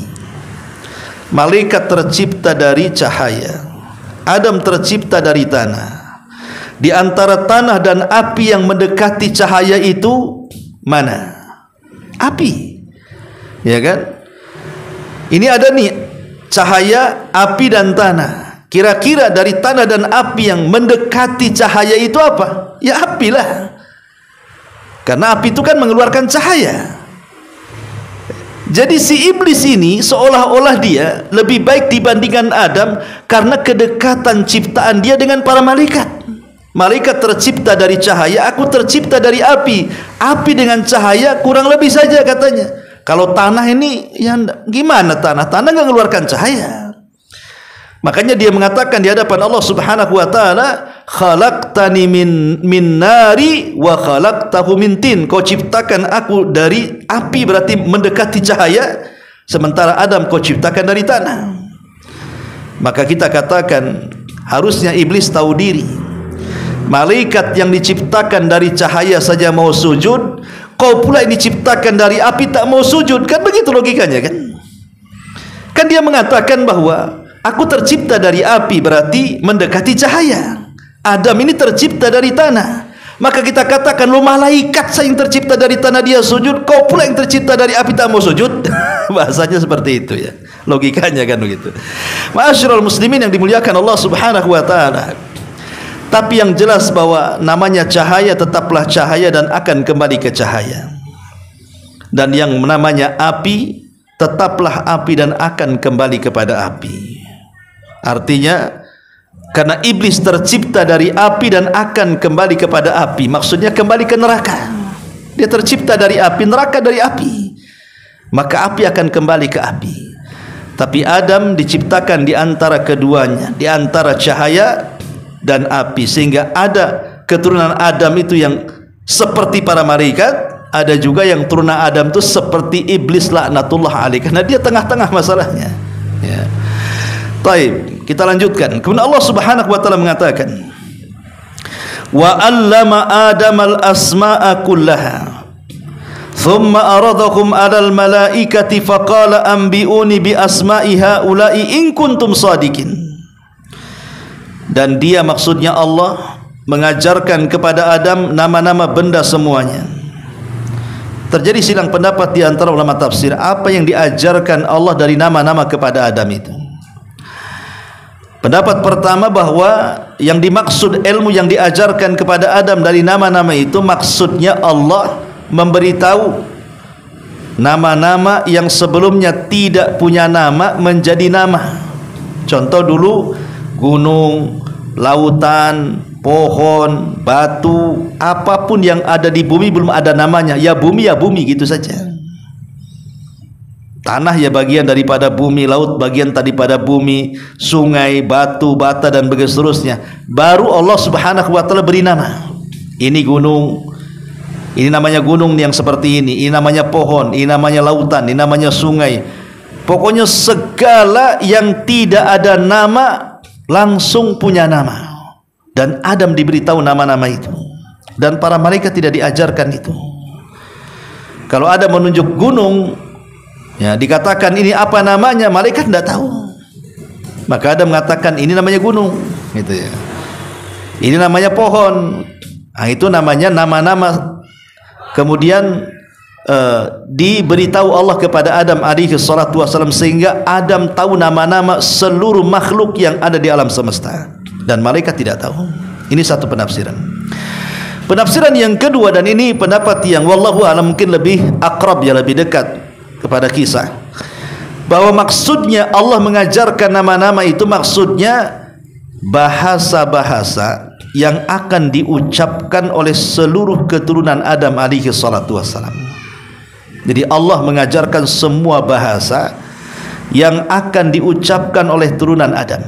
malaikat tercipta dari cahaya, Adam tercipta dari tanah. Di antara tanah dan api yang mendekati cahaya itu mana? Api, ya kan? Ini ada nih cahaya, api dan tanah. Kira-kira dari tanah dan api yang mendekati cahaya itu apa? Ya api lah, karena api itu kan mengeluarkan cahaya. Jadi si iblis ini seolah-olah dia lebih baik dibandingkan Adam karena kedekatan ciptaan dia dengan para malaikat. Malaikat tercipta dari cahaya, aku tercipta dari api. Api dengan cahaya kurang lebih saja katanya. Kalau tanah ini, ya gimana tanah? Tanah nggak mengeluarkan cahaya. Makanya dia mengatakan di hadapan Allah Subhanahu wa taala, khalaqtani min nari wa khalaqtahu min tin. Kau ciptakan aku dari api, berarti mendekati cahaya, sementara Adam kau ciptakan dari tanah. Maka kita katakan harusnya iblis tahu diri. Malaikat yang diciptakan dari cahaya saja mau sujud, kau pula yang diciptakan dari api tak mau sujud. Kan begitu logikanya kan? Kan dia mengatakan bahwa aku tercipta dari api, berarti mendekati cahaya. Adam ini tercipta dari tanah. Maka kita katakan, lo malaikat saya yang tercipta dari tanah dia sujud, kau pula yang tercipta dari api tak mau sujud. Bahasanya seperti itu ya. Logikanya kan begitu. Ma'asyiral muslimin yang dimuliakan Allah Subhanahu wa taala. Tapi yang jelas bahwa namanya cahaya tetaplah cahaya dan akan kembali ke cahaya. Dan yang namanya api tetaplah api dan akan kembali kepada api. Artinya karena iblis tercipta dari api dan akan kembali kepada api, maksudnya kembali ke neraka. Dia tercipta dari api, neraka dari api, maka api akan kembali ke api. Tapi Adam diciptakan di antara keduanya, di antara cahaya dan api, sehingga ada keturunan Adam itu yang seperti para malaikat, ada juga yang turunan Adam itu seperti iblis laknatullah alaih, karena dia tengah-tengah masalahnya ya. Baik, kita lanjutkan. Kemudian Allah Subhanahu wa taala mengatakan, wa 'allama Adamal asma'a kullaha thumma aradahum 'alal malaikati faqala anbi'uni bi asma'i haula'i in kuntum shadiqin. Dan dia, maksudnya Allah, mengajarkan kepada Adam nama-nama benda semuanya. Terjadi silang pendapat di antara ulama tafsir, apa yang diajarkan Allah dari nama-nama kepada Adam itu. Pendapat pertama bahwa yang dimaksud ilmu yang diajarkan kepada Adam dari nama-nama itu, maksudnya Allah memberitahu nama-nama yang sebelumnya tidak punya nama menjadi nama. Contoh dulu, gunung, lautan, pohon, batu, apapun yang ada di bumi belum ada namanya, ya bumi gitu saja. Tanah ya bagian daripada bumi, laut bagian daripada bumi, sungai, batu, bata dan begitu seterusnya. Baru Allah Subhanahu wa taala beri nama. Ini gunung, ini namanya gunung yang seperti ini namanya pohon, ini namanya lautan, ini namanya sungai. Pokoknya segala yang tidak ada nama langsung punya nama. Dan Adam diberitahu nama-nama itu. Dan para malaikat tidak diajarkan itu. Kalau Adam menunjuk gunung, ya dikatakan ini apa namanya, malaikat tidak tahu. Maka Adam mengatakan ini namanya gunung, gitu ya. Ini namanya pohon. Nah, itu namanya nama-nama. Kemudian diberitahu Allah kepada Adam alaihi salatu wasallam, sehingga Adam tahu nama-nama seluruh makhluk yang ada di alam semesta. Dan malaikat tidak tahu. Ini satu penafsiran. Penafsiran yang kedua, dan ini pendapat yang wallahu a'lam mungkin lebih akrab, ya lebih dekat kepada kisah, bahwa maksudnya Allah mengajarkan nama-nama itu maksudnya bahasa-bahasa yang akan diucapkan oleh seluruh keturunan Adam alaihi salatu wassalam. Jadi Allah mengajarkan semua bahasa yang akan diucapkan oleh turunan Adam.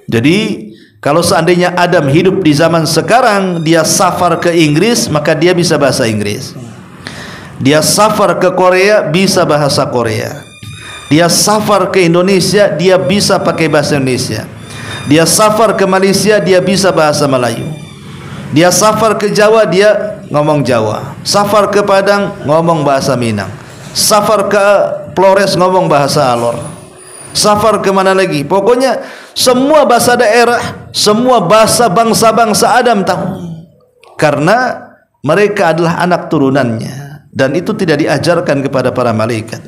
Jadi kalau seandainya Adam hidup di zaman sekarang, dia safar ke Inggris, maka dia bisa bahasa Inggris. Dia safar ke Korea, bisa bahasa Korea. Dia safar ke Indonesia, dia bisa pakai bahasa Indonesia. Dia safar ke Malaysia, dia bisa bahasa Melayu. Dia safar ke Jawa, dia ngomong Jawa. Safar ke Padang, ngomong bahasa Minang. Safar ke Flores, ngomong bahasa Alor. Safar ke mana lagi? Pokoknya semua bahasa daerah, semua bahasa bangsa-bangsa Adam tahu. Karena mereka adalah anak turunannya, dan itu tidak diajarkan kepada para malaikat.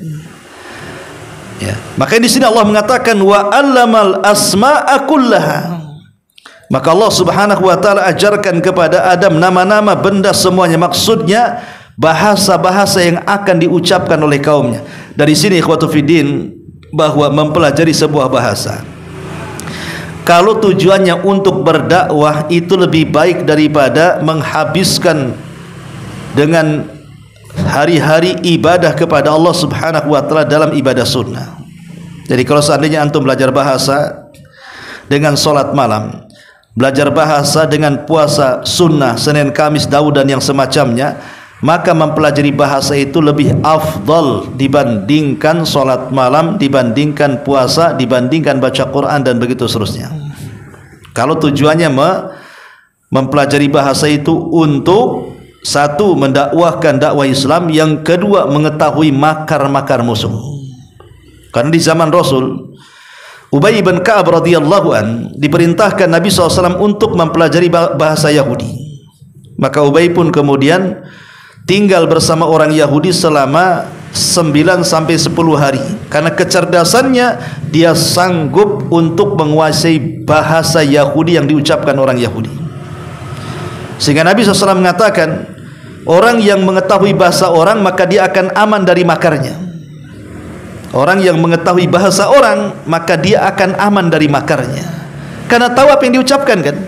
Ya, makanya di sini Allah mengatakan wa 'allamal asma'a kullaha. Maka Allah Subhanahu wa taala ajarkan kepada Adam nama-nama benda semuanya, maksudnya bahasa-bahasa yang akan diucapkan oleh kaumnya. Dari sini ikhwatu fiddin, bahwa mempelajari sebuah bahasa, kalau tujuannya untuk berdakwah, itu lebih baik daripada menghabiskan dengan hari-hari ibadah kepada Allah Subhanahu wa taala dalam ibadah sunnah. Jadi kalau seandainya antum belajar bahasa dengan solat malam, belajar bahasa dengan puasa sunnah Senin, Kamis, Daud dan yang semacamnya, maka mempelajari bahasa itu lebih afdal dibandingkan solat malam, dibandingkan puasa, dibandingkan baca Quran dan begitu seterusnya. Kalau tujuannya mempelajari bahasa itu untuk satu, mendakwahkan dakwah Islam, yang kedua, mengetahui makar-makar musuh. Karena di zaman Rasul, Ubay bin Ka'ab radhiyallahu an diperintahkan Nabi SAW untuk mempelajari bahasa Yahudi. Maka Ubay pun kemudian tinggal bersama orang Yahudi selama 9 sampai 10 hari. Karena kecerdasannya, dia sanggup untuk menguasai bahasa Yahudi yang diucapkan orang Yahudi. Sehingga Nabi SAW mengatakan, orang yang mengetahui bahasa orang maka dia akan aman dari makarnya. Orang yang mengetahui bahasa orang maka dia akan aman dari makarnya, karena tahu apa yang diucapkan kan.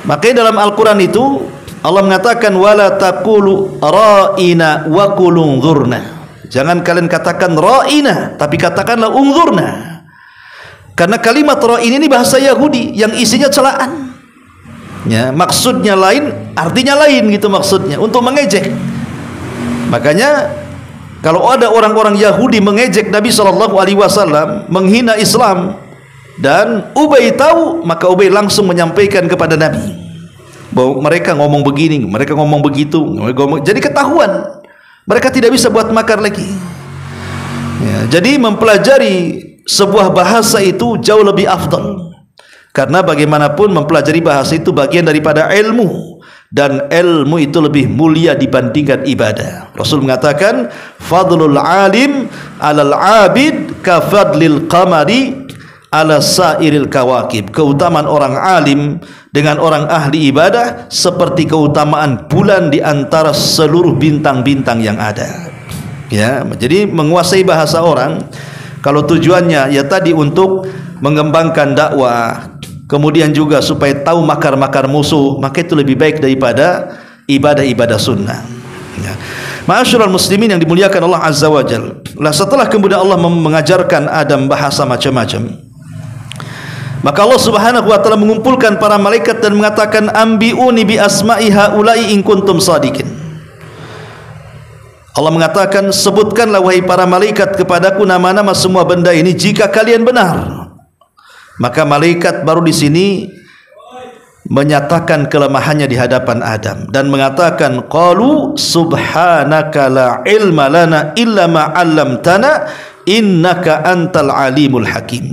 Makanya dalam Al-Quran itu Allah mengatakan, wala taqulu ra'ina wa qul unzurna. Jangan kalian katakan ra'ina, tapi katakanlah unzurna. Karena kalimat ra'in ini bahasa Yahudi yang isinya celaan. Ya, maksudnya lain, artinya lain gitu maksudnya, untuk mengejek. Makanya kalau ada orang-orang Yahudi mengejek Nabi SAW, menghina Islam, dan Ubay tahu, maka Ubay langsung menyampaikan kepada Nabi bahwa mereka ngomong begini, mereka ngomong begitu, jadi ketahuan. Mereka tidak bisa buat makar lagi. Ya, jadi mempelajari sebuah bahasa itu jauh lebih afdal. Karena bagaimanapun mempelajari bahasa itu bagian daripada ilmu, dan ilmu itu lebih mulia dibandingkan ibadah. Rasul mengatakan, fadlul alim alal abid ka fadlil qamari ala sairil kawakib. Keutamaan orang alim dengan orang ahli ibadah seperti keutamaan bulan di antara seluruh bintang-bintang yang ada. Ya, jadi menguasai bahasa orang, kalau tujuannya ya tadi untuk mengembangkan dakwah, kemudian juga supaya tahu makar-makar musuh, maka itu lebih baik daripada ibadah-ibadah sunnah. Ya. Ma'asyiral muslimin yang dimuliakan Allah Azza wa Jalla. Setelah kemudian Allah mengajarkan Adam bahasa macam-macam, maka Allah Subhanahu wa taala mengumpulkan para malaikat dan mengatakan, ambiuni bi asma'i haula'i in kuntum shadiqin. Allah mengatakan, sebutkanlah wahai para malaikat kepadaku nama-nama semua benda ini jika kalian benar. Maka malaikat baru di sini menyatakan kelemahannya di hadapan Adam dan mengatakan, qalu subhanaka la ilma lana illa ma 'allamtana innaka antal alimul hakim.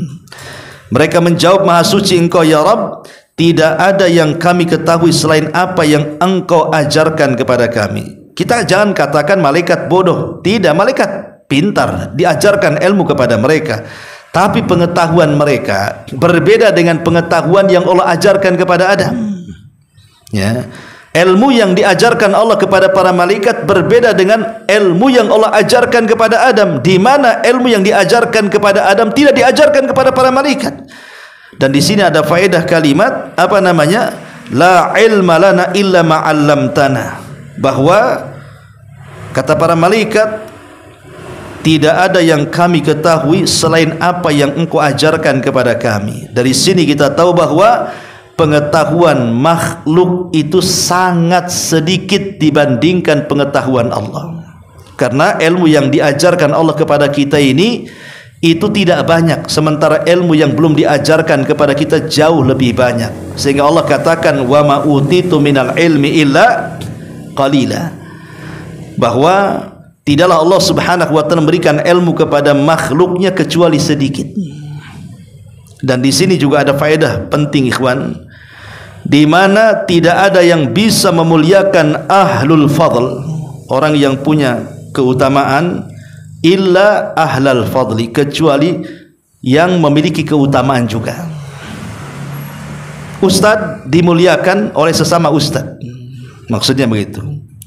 Mereka menjawab, maha suci engkau ya Rabb, tidak ada yang kami ketahui selain apa yang engkau ajarkan kepada kami. Kita jangan katakan malaikat bodoh, tidak, malaikat pintar, diajarkan ilmu kepada mereka. Tapi pengetahuan mereka berbeda dengan pengetahuan yang Allah ajarkan kepada Adam. Ya, ilmu yang diajarkan Allah kepada para malaikat berbeda dengan ilmu yang Allah ajarkan kepada Adam, di mana ilmu yang diajarkan kepada Adam tidak diajarkan kepada para malaikat. Dan di sini ada faedah kalimat apa namanya? La ilma lana illa ma 'allamtana. Bahwa kata para malaikat, tidak ada yang kami ketahui selain apa yang engkau ajarkan kepada kami. Dari sini kita tahu bahwa pengetahuan makhluk itu sangat sedikit dibandingkan pengetahuan Allah. Karena ilmu yang diajarkan Allah kepada kita ini itu tidak banyak, sementara ilmu yang belum diajarkan kepada kita jauh lebih banyak. Sehingga Allah katakan, wa ma utitu minal ilmi illa qalila. Bahwa tidaklah Allah Subhanahu wa taala memberikan ilmu kepada makhluknya kecuali sedikit. Dan di sini juga ada faedah penting ikhwan, di mana tidak ada yang bisa memuliakan ahlul fadl, orang yang punya keutamaan, illa ahlal fadli, kecuali yang memiliki keutamaan juga. Ustadz dimuliakan oleh sesama ustadz, maksudnya begitu.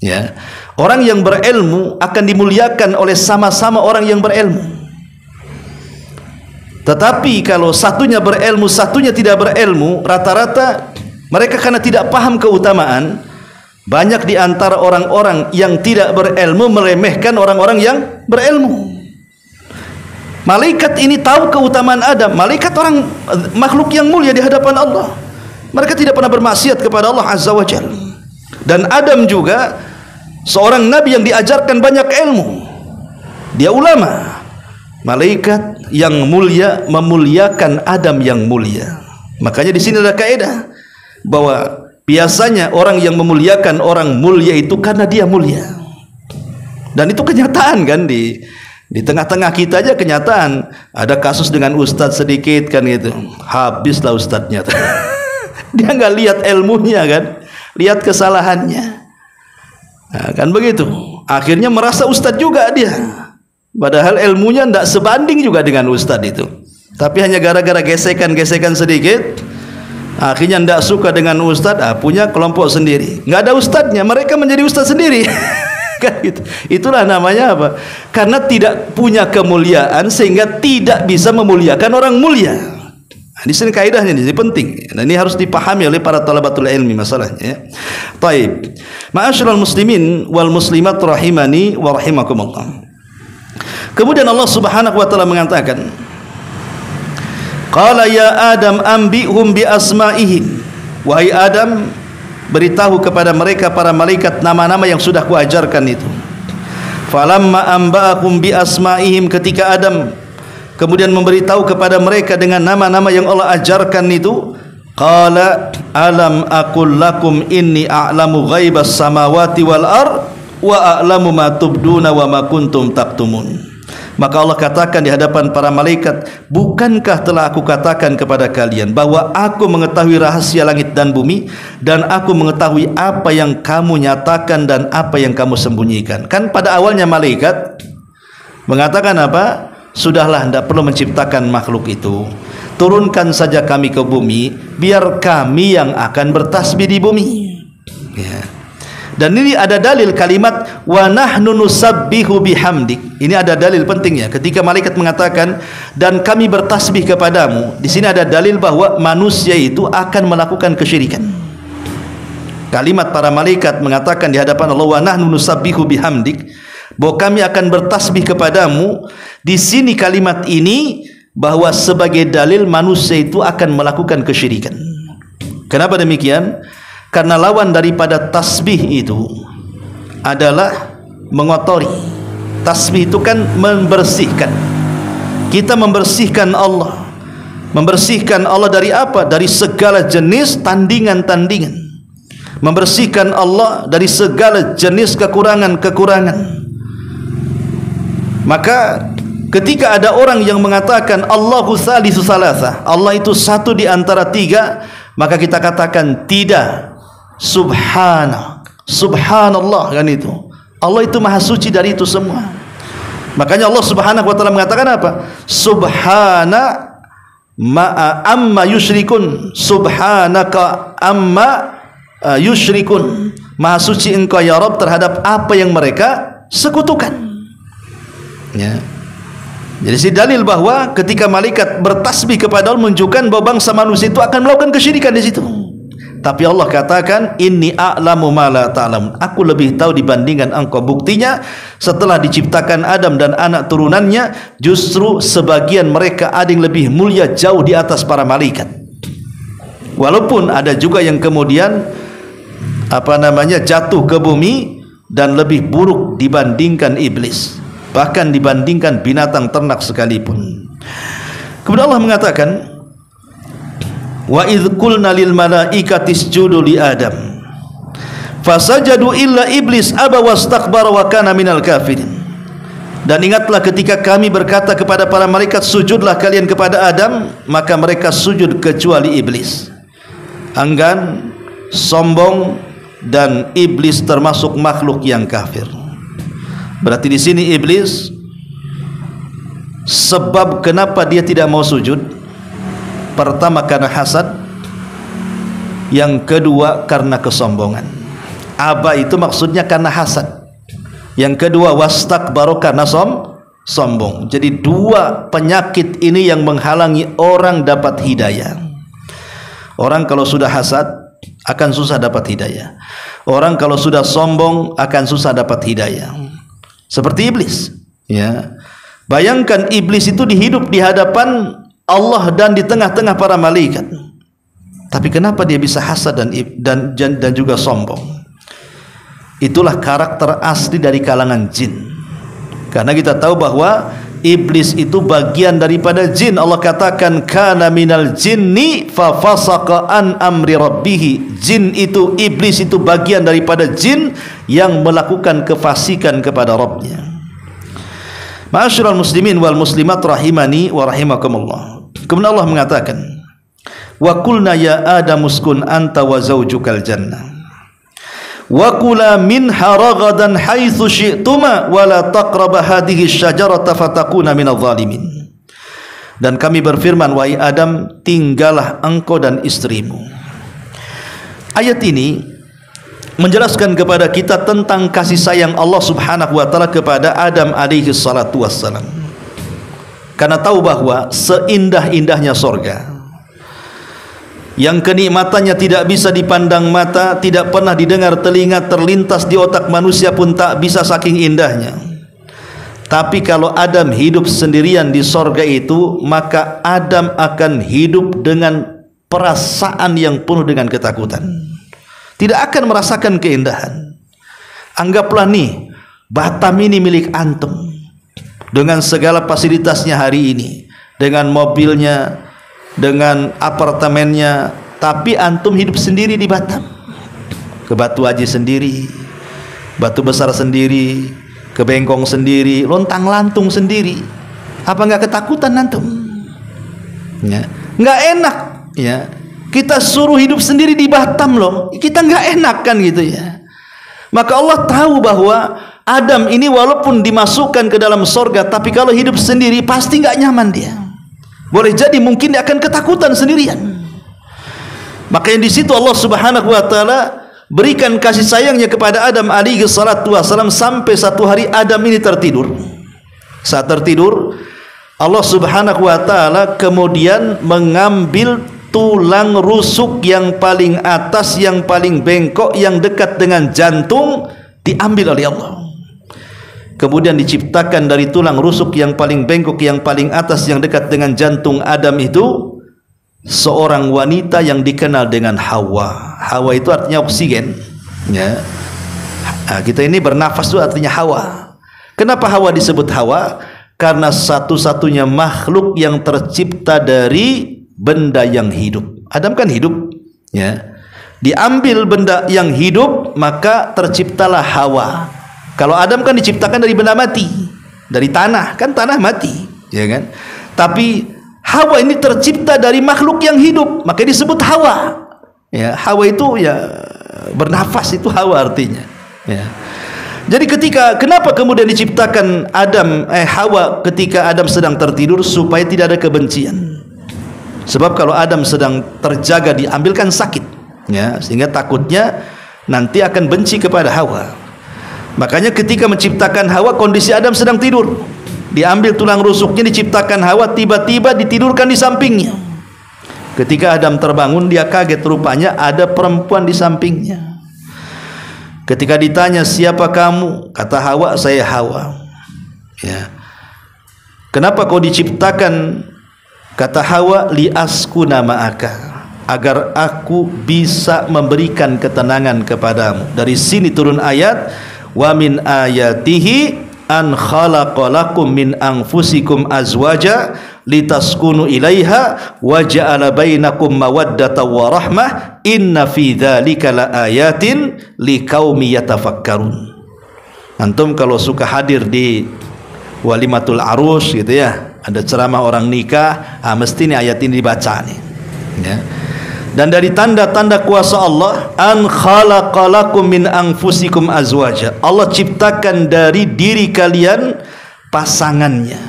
Ya, orang yang berilmu akan dimuliakan oleh sama-sama orang yang berilmu. Tetapi kalau satunya berilmu, satunya tidak berilmu, rata-rata mereka karena tidak paham keutamaan, banyak di antara orang-orang yang tidak berilmu meremehkan orang-orang yang berilmu. Malaikat ini tahu keutamaan Adam. Malaikat orang makhluk yang mulia di hadapan Allah. Mereka tidak pernah bermaksiat kepada Allah Azza wa Jalla. Dan Adam juga seorang nabi yang diajarkan banyak ilmu. Dia ulama. Malaikat yang mulia memuliakan Adam yang mulia. Makanya di sini ada kaidah bahwa biasanya orang yang memuliakan orang mulia itu karena dia mulia. Dan itu kenyataan kan, di tengah-tengah kita aja kenyataan. Ada kasus dengan ustadz sedikit kan gitu, habislah ustadznya. Dia nggak lihat ilmunya kan, lihat kesalahannya. Nah, kan begitu. Akhirnya merasa ustadz juga dia. Padahal ilmunya tidak sebanding juga dengan ustadz itu. Tapi hanya gara-gara gesekan-gesekan sedikit, akhirnya tidak suka dengan ustadz, punya kelompok sendiri. Nggak ada ustadznya, mereka menjadi ustadz sendiri. Kan gitu. Itulah namanya apa? Karena tidak punya kemuliaan sehingga tidak bisa memuliakan orang mulia. Nah, di sini kaidahnya, ini penting. Dan ini harus dipahami oleh para talabatul ilmi masalahnya. Ya. Taib. Ma'asyiral muslimin wal muslimat rahimani wa rahimakumullah. Kemudian Allah Subhanahu wa taala mengatakan, qala ya Adam anbi'hum bi asma'ihim. Wahai Adam, beritahu kepada mereka para malaikat nama-nama yang sudah kuajarkan itu. Falamma anba'akum bi asma'ihim, ketika Adam kemudian memberitahu kepada mereka dengan nama-nama yang Allah ajarkan itu, qala alam aqul lakum inni a'lamu ghaibas samawati wal ard wa a'lamu ma tubduna wa ma kuntum taktumun. Maka Allah katakan di hadapan para malaikat, bukankah telah aku katakan kepada kalian bahwa aku mengetahui rahasia langit dan bumi, dan aku mengetahui apa yang kamu nyatakan dan apa yang kamu sembunyikan. Kan pada awalnya malaikat mengatakan apa? Sudahlah, tidak perlu menciptakan makhluk itu, turunkan saja kami ke bumi, biar kami yang akan bertasbih di bumi. Ya. Dan ini ada dalil kalimat wa nahnu nusabbihu bihamdik. Ini ada dalil pentingnya. Ketika malaikat mengatakan dan kami bertasbih kepadamu, di sini ada dalil bahwa manusia itu akan melakukan kesyirikan. Kalimat para malaikat mengatakan di hadapan Allah wa nahnu nusabbihu bihamdik, bahwa kami akan bertasbih kepadamu. Di sini kalimat ini bahwa sebagai dalil manusia itu akan melakukan kesyirikan. Kenapa demikian? Karena lawan daripada tasbih itu adalah mengotori. Tasbih itu kan membersihkan. Kita membersihkan Allah. Membersihkan Allah dari apa? Dari segala jenis tandingan-tandingan. Membersihkan Allah dari segala jenis kekurangan-kekurangan. Maka ketika ada orang yang mengatakan Allahu salisu salasa, Allah itu satu di antara tiga, maka kita katakan tidak. Subhanallah kan itu. Allah itu maha suci dari itu semua. Makanya Allah Subhanahu wa taala mengatakan apa? Subhana amma yusyrikun. Subhanaka amma yusyrikun. Maha suci engkau ya Rabb terhadap apa yang mereka sekutukan. Ya. Jadi si dalil bahwa ketika malaikat bertasbih kepada Allah menunjukkan bahwa bangsa manusia itu akan melakukan kesyirikan di situ. Tapi Allah katakan inni a'lamu ma la ta'lamun. Aku lebih tahu dibandingkan engkau. Buktinya setelah diciptakan Adam dan anak turunannya, justru sebagian mereka ada yang lebih mulia jauh di atas para malaikat. Walaupun ada juga yang kemudian jatuh ke bumi dan lebih buruk dibandingkan iblis, bahkan dibandingkan binatang ternak sekalipun. Kemudian Allah mengatakan, wa idh qulna lil malaikati isjudu li Adam fasajadu illa iblis aba wastakbara wa kana minal kafirin. Dan ingatlah ketika kami berkata kepada para malaikat, sujudlah kalian kepada Adam, maka mereka sujud kecuali iblis. Enggan, sombong, dan iblis termasuk makhluk yang kafir. Berarti di sini iblis, sebab kenapa dia tidak mau sujud, pertama karena hasad, yang kedua karena kesombongan. Aba itu maksudnya karena hasad, yang kedua wastakbaru karena sombong. Jadi dua penyakit ini yang menghalangi orang dapat hidayah. Orang kalau sudah hasad akan susah dapat hidayah. Orang kalau sudah sombong akan susah dapat hidayah. Seperti iblis, ya. Bayangkan iblis itu hidup di hadapan Allah dan di tengah-tengah para malaikat. Tapi kenapa dia bisa hasad dan juga sombong? Itulah karakter asli dari kalangan jin. Karena kita tahu bahwa iblis itu bagian daripada jin. Allah katakan kana minal jinni fa fasaqa an amri rabbih. Jin itu, iblis itu bagian daripada jin yang melakukan kefasikan kepada Rabbnya. Ma'asyiral muslimin wal muslimat rahimani wa rahimakumullah. Kemudian Allah mengatakan, wa qulna ya Adam uskun anta wa zawjukal jannah wa kula minha ragadan haitsu syi'tuma wa la taqraba hadhihi syajarata fatakuna minadh dhalimin. Dan kami berfirman, wahai Adam, tinggallah engkau dan istrimu. Ayat ini menjelaskan kepada kita tentang kasih sayang Allah Subhanahu wa taala kepada Adam alaihi salatu wassalam. Karena tahu bahwa seindah-indahnya sorga, yang kenikmatannya tidak bisa dipandang mata, tidak pernah didengar telinga, terlintas di otak manusia pun tak bisa saking indahnya. Tapi kalau Adam hidup sendirian di sorga itu, maka Adam akan hidup dengan perasaan yang penuh dengan ketakutan. Tidak akan merasakan keindahan. Anggaplah nih, Batam ini milik antum dengan segala fasilitasnya hari ini, dengan mobilnya, dengan apartemennya, tapi antum hidup sendiri di Batam. Ke Batu Haji sendiri, Batu Besar sendiri, ke Bengkong sendiri, lontang lantung sendiri. Apa nggak ketakutan antum? Ya, nggak enak. Ya, kita suruh hidup sendiri di Batam loh, kita nggak enak kan gitu ya. Maka Allah tahu bahwa Adam ini walaupun dimasukkan ke dalam sorga, tapi kalau hidup sendiri pasti nggak nyaman dia. Boleh jadi mungkin dia akan ketakutan sendirian. Maka di situ Allah Subhanahu wa taala berikan kasih sayangnya kepada Adam alaihi salatu wasallam sampai satu hari Adam ini tertidur. Saat tertidur, Allah Subhanahu wa taala kemudian mengambil tulang rusuk yang paling atas, yang paling bengkok, yang dekat dengan jantung, diambil oleh Allah. Kemudian diciptakan dari tulang rusuk yang paling bengkok, yang paling atas, yang dekat dengan jantung Adam itu seorang wanita yang dikenal dengan Hawa. Hawa itu artinya oksigen, ya. Nah, kita ini bernafas itu artinya Hawa. Kenapa Hawa disebut Hawa? Karena satu-satunya makhluk yang tercipta dari benda yang hidup. Adam kan hidup, ya. Diambil benda yang hidup, maka terciptalah Hawa. Kalau Adam kan diciptakan dari benda mati, dari tanah, kan tanah mati, ya kan. Tapi Hawa ini tercipta dari makhluk yang hidup, maka disebut Hawa. Ya, Hawa itu ya bernafas, itu Hawa artinya. Ya. Jadi kenapa kemudian diciptakan Hawa ketika Adam sedang tertidur? Supaya tidak ada kebencian. Sebab kalau Adam sedang terjaga diambilkan sakit, ya, sehingga takutnya nanti akan benci kepada Hawa. Makanya ketika menciptakan Hawa, kondisi Adam sedang tidur, diambil tulang rusuknya, diciptakan Hawa, tiba-tiba ditidurkan di sampingnya. Ketika Adam terbangun, dia kaget, rupanya ada perempuan di sampingnya. Ketika ditanya, siapa kamu? Kata Hawa, saya Hawa. Ya. Kenapa kau diciptakan? Kata Hawa, li askuna ma'aka, agar aku bisa memberikan ketenangan kepadamu. Dari sini turun ayat, wa min ayatihi an khalaqalakum min anfusikum azwaja litaskunu ilaiha wa ja'ala bainakum mawaddatan wa rahmah inna fi dzalika laayatin liqaumi yatafakkarun. Antum kalau suka hadir di walimatul arus gitu ya, ada ceramah orang nikah, mesti nih ayat ini dibaca nih, ya. Dan dari tanda-tanda kuasa Allah, an khalaqalakum min anfusikum azwaja, Allah ciptakan dari diri kalian pasangannya,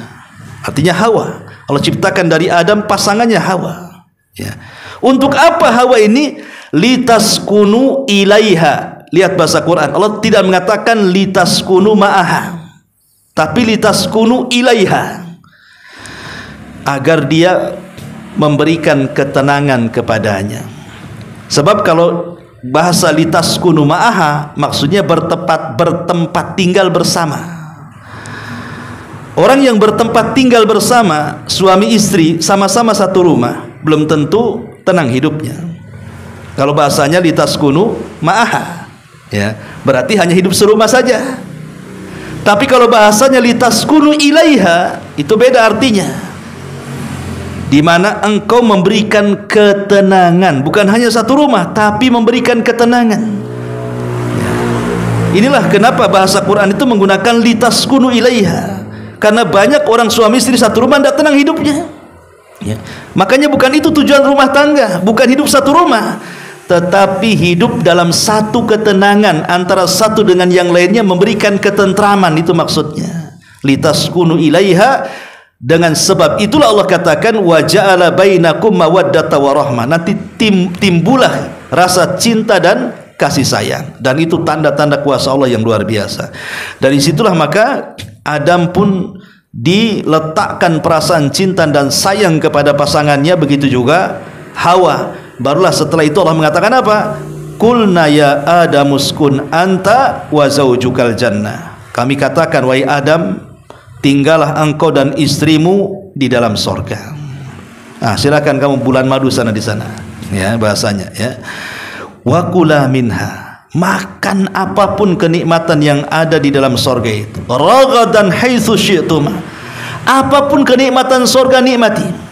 artinya Hawa. Allah ciptakan dari Adam pasangannya Hawa, ya. Untuk apa Hawa ini? Litaskunu ilaiha. Lihat bahasa Quran, Allah tidak mengatakan litaskunu ma'aha, tapi litaskunu ilaiha, agar dia memberikan ketenangan kepadanya. Sebab kalau bahasa litaskunu ma'aha maksudnya bertempat tinggal bersama. Orang yang bertempat tinggal bersama, suami istri sama-sama satu rumah, belum tentu tenang hidupnya. Kalau bahasanya litaskunu ma'aha, ya, berarti hanya hidup serumah saja. Tapi kalau bahasanya litaskunu ilaiha, itu beda artinya. Di mana engkau memberikan ketenangan, bukan hanya satu rumah, tapi memberikan ketenangan. Ya. Inilah kenapa bahasa Quran itu menggunakan litaskunu ilaiha. Karena banyak orang suami istri satu rumah tidak tenang hidupnya, ya. Makanya bukan itu tujuan rumah tangga, bukan hidup satu rumah, tetapi hidup dalam satu ketenangan antara satu dengan yang lainnya, memberikan ketentraman. Itu maksudnya litaskunu ilaiha. Dengan sebab itulah Allah katakan wa ja'ala bainakum mawaddata warahmah. Nanti timbullah rasa cinta dan kasih sayang, dan itu tanda-tanda kuasa Allah yang luar biasa. Dari situlah maka Adam pun diletakkan perasaan cinta dan sayang kepada pasangannya, begitu juga Hawa. Barulah setelah itu Allah mengatakan apa? Qulna ya Adamuskun anta wa zaujukal jannah. Kami katakan, wahai Adam, tinggallah engkau dan istrimu di dalam sorga. Nah, silakan kamu bulan madu sana di sana, ya bahasanya, ya. Wa kula minha, makan apapun kenikmatan yang ada di dalam sorga itu. Ragadan haitsu syi'tum, apapun kenikmatan sorga nikmati.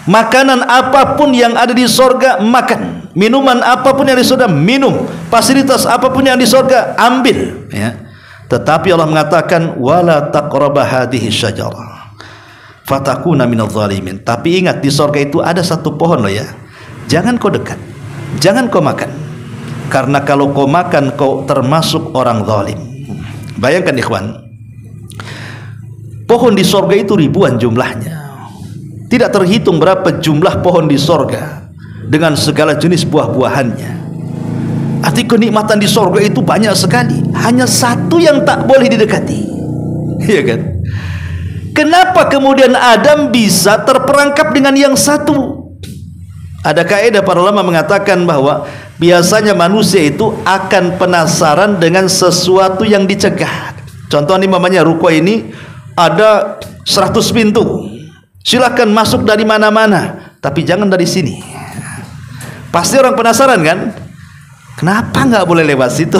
Makanan apapun yang ada di sorga makan, minuman apapun yang di sorga minum, fasilitas apapun yang di sorga ambil, ya. Tetapi Allah mengatakan wala taqraba hadhihi syajarah fatakuna minadh dhalimin. Tapi ingat, di sorga itu ada satu pohon loh, ya. Jangan kau dekat, jangan kau makan, karena kalau kau makan kau termasuk orang zalim. Bayangkan ikhwan, pohon di sorga itu ribuan jumlahnya, tidak terhitung berapa jumlah pohon di sorga dengan segala jenis buah-buahannya. Arti kenikmatan di sorga itu banyak sekali, hanya satu yang tak boleh didekati, iya kan? Kenapa kemudian Adam bisa terperangkap dengan yang satu? Ada kaidah para ulama mengatakan bahwa biasanya manusia itu akan penasaran dengan sesuatu yang dicegah. Contoh ini mamanya ruko ini ada 100 pintu, silahkan masuk dari mana-mana, tapi jangan dari sini. Pasti orang penasaran kan? Kenapa nggak boleh lewat situ?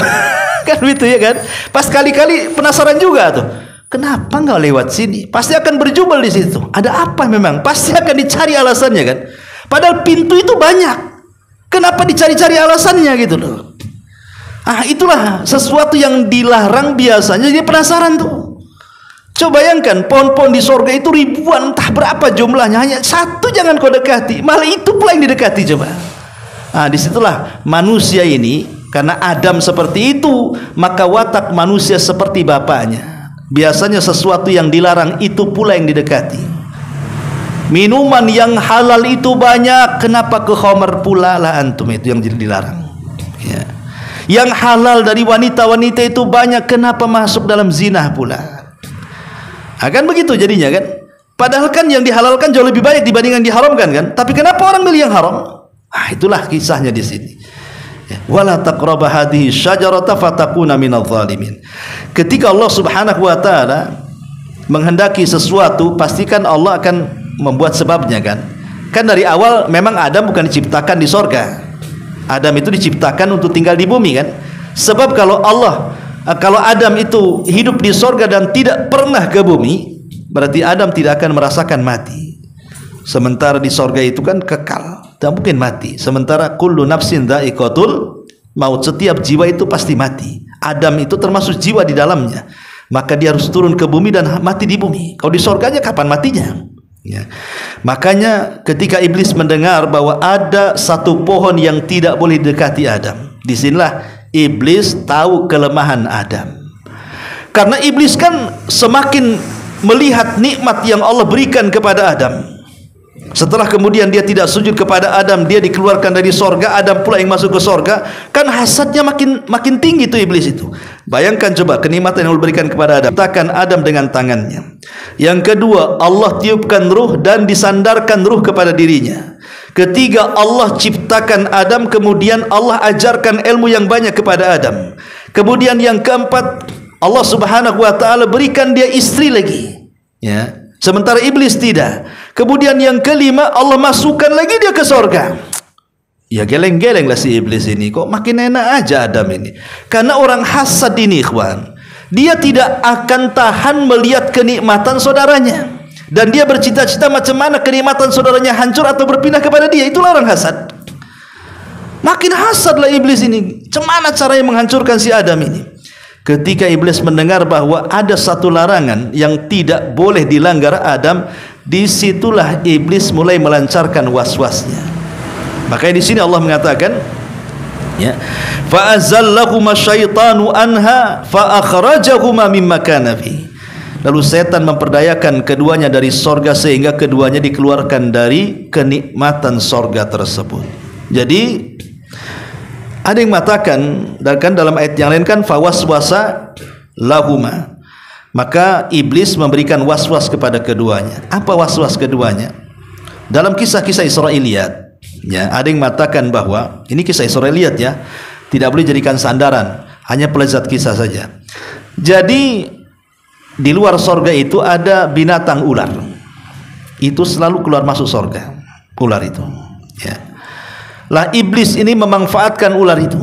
Kan begitu ya kan? Pas kali-kali penasaran juga tuh. Kenapa nggak lewat sini? Pasti akan berjubel di situ. Ada apa memang? Pasti akan dicari alasannya kan? Padahal pintu itu banyak. Kenapa dicari-cari alasannya gitu loh? Ah, itulah sesuatu yang dilarang biasanya, jadi penasaran tuh. Coba bayangkan, pohon-pohon di sorga itu ribuan, entah berapa jumlahnya, hanya satu jangan kau dekati, malah itu pula yang didekati. Coba. Nah, disitulah manusia ini, karena Adam seperti itu, maka watak manusia seperti bapaknya. Biasanya sesuatu yang dilarang itu pula yang didekati. Minuman yang halal itu banyak, kenapa ke khamar pula lah antum, itu yang dilarang, ya. Yang halal dari wanita-wanita itu banyak, kenapa masuk dalam zina pula? Akan begitu jadinya kan? Padahal kan yang dihalalkan jauh lebih banyak dibanding yang diharamkan kan? Tapi kenapa orang milih yang haram? Ah, itulah kisahnya di sini. Wala taqraba hadhihi syajarata fatakuna minadh dhalimin. Ketika Allah Subhanahu wa taala menghendaki sesuatu, pastikan Allah akan membuat sebabnya kan? Kan dari awal memang Adam bukan diciptakan di sorga. Adam itu diciptakan untuk tinggal di bumi kan? Sebab kalau Adam itu hidup di sorga dan tidak pernah ke bumi, berarti Adam tidak akan merasakan mati. Sementara di sorga itu kan kekal, tidak mungkin mati. Sementara kullu nafsin dha'iqatul maut, setiap jiwa itu pasti mati. Adam itu termasuk jiwa di dalamnya, maka dia harus turun ke bumi dan mati di bumi. Kalau di sorganya kapan matinya? Ya. Makanya ketika iblis mendengar bahwa ada satu pohon yang tidak boleh dekati Adam, disinilah iblis tahu kelemahan Adam. Karena iblis kan semakin melihat nikmat yang Allah berikan kepada Adam. Setelah kemudian dia tidak sujud kepada Adam, dia dikeluarkan dari sorga, Adam pula yang masuk ke sorga, kan hasadnya makin tinggi tuh iblis itu. Bayangkan coba kenikmatan yang Allah berikan kepada Adam. Ciptakan Adam dengan tangannya. Yang kedua, Allah tiupkan ruh dan disandarkan ruh kepada dirinya. Ketiga, Allah ciptakan Adam, kemudian Allah ajarkan ilmu yang banyak kepada Adam. Kemudian yang keempat, Allah Subhanahu wa taala berikan dia istri lagi. Ya. Sementara iblis tidak. Kemudian yang kelima, Allah masukkan lagi dia ke surga. Ya geleng-geleng lah si iblis ini. Kok makin enak aja Adam ini. Karena orang hasad ini ikhwan, dia tidak akan tahan melihat kenikmatan saudaranya. Dan dia bercita-cita macam mana kenikmatan saudaranya hancur atau berpindah kepada dia. Itulah orang hasad. Makin hasadlah iblis ini. Macam mana caranya menghancurkan si Adam ini? Ketika iblis mendengar bahwa ada satu larangan yang tidak boleh dilanggar Adam, disitulah iblis mulai melancarkan was-wasnya. Makanya di sini Allah mengatakan, ya, fa azallahuma syaitanu anha fa akhrajahuma mimma kana fi. Lalu setan memperdayakan keduanya dari sorga sehingga keduanya dikeluarkan dari kenikmatan sorga tersebut. Jadi ada yang mengatakan, dan kan dalam ayat yang lain kan fawaswasa lahuma, maka iblis memberikan waswas kepada keduanya. Apa waswas keduanya? Dalam kisah-kisah Israiliyat, ya, ada yang mengatakan bahwa ini kisah Israiliyat, ya, tidak boleh jadikan sandaran, hanya pelezat kisah saja. Jadi di luar sorga itu ada binatang ular, itu selalu keluar masuk sorga, ular itu, ya. Lah iblis ini memanfaatkan ular itu.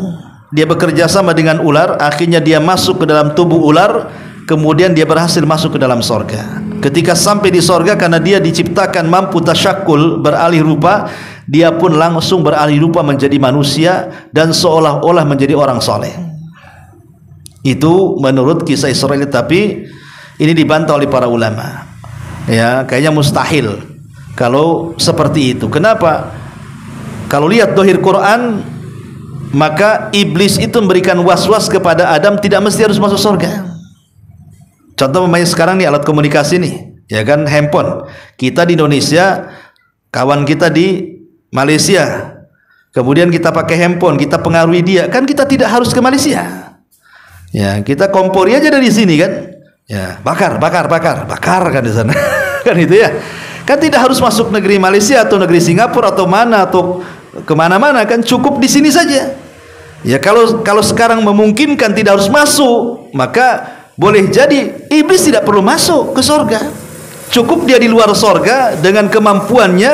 Dia bekerja sama dengan ular, akhirnya dia masuk ke dalam tubuh ular, kemudian dia berhasil masuk ke dalam sorga. Ketika sampai di sorga, karena dia diciptakan mampu tasyakul, beralih rupa, dia pun langsung beralih rupa menjadi manusia dan seolah-olah menjadi orang soleh. Itu menurut kisah Israel, tapi ini dibantah oleh para ulama. Ya, kayaknya mustahil kalau seperti itu. Kenapa? Kalau lihat dohir Quran, maka iblis itu memberikan was-was kepada Adam, tidak mesti harus masuk surga. Contoh memangnya sekarang nih alat komunikasi nih, ya kan, handphone. Kita di Indonesia, kawan kita di Malaysia, kemudian kita pakai handphone, kita pengaruhi dia, kan kita tidak harus ke Malaysia. Ya, kita kompori aja dari sini kan. Ya, bakar kan di sana. Kan itu ya. Kan tidak harus masuk negeri Malaysia atau negeri Singapura atau mana atau kemana-mana, kan cukup di sini saja. Ya, kalau sekarang memungkinkan tidak harus masuk, maka boleh jadi iblis tidak perlu masuk ke sorga. Cukup dia di luar sorga dengan kemampuannya,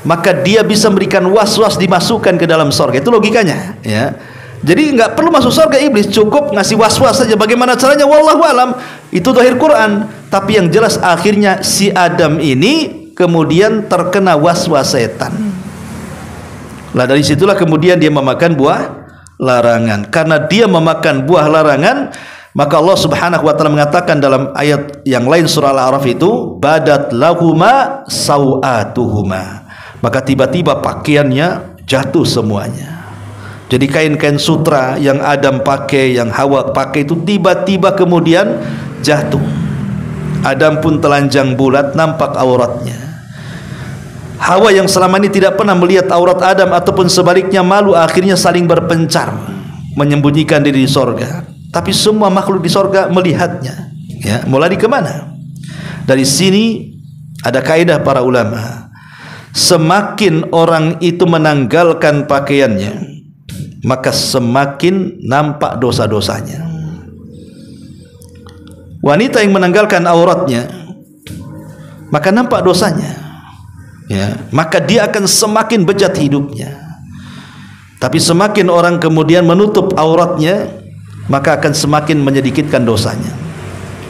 maka dia bisa memberikan was-was dimasukkan ke dalam sorga. Itu logikanya, ya. Jadi nggak perlu masuk surga iblis, cukup ngasih was-was saja. Bagaimana caranya? Wallahu alam. Itu zahir Quran. Tapi yang jelas akhirnya si Adam ini kemudian terkena was-was setan. Lah dari situlah kemudian dia memakan buah larangan. Karena dia memakan buah larangan, maka Allah Subhanahu wa taala mengatakan dalam ayat yang lain surah Al-A'raf itu, badat lahuma sawatuhuma. Maka tiba-tiba pakaiannya jatuh semuanya. Jadi kain-kain sutra yang Adam pakai, yang Hawa pakai itu tiba-tiba kemudian jatuh. Adam pun telanjang bulat, nampak auratnya. Hawa yang selama ini tidak pernah melihat aurat Adam ataupun sebaliknya malu, akhirnya saling berpencar, menyembunyikan diri di sorga. Tapi semua makhluk di sorga melihatnya. Ya, mau lari kemana? Dari sini ada kaidah para ulama. Semakin orang itu menanggalkan pakaiannya, maka semakin nampak dosa-dosanya. Wanita yang menanggalkan auratnya, maka nampak dosanya, ya, maka dia akan semakin bejat hidupnya. Tapi semakin orang kemudian menutup auratnya, maka akan semakin menyedikitkan dosanya.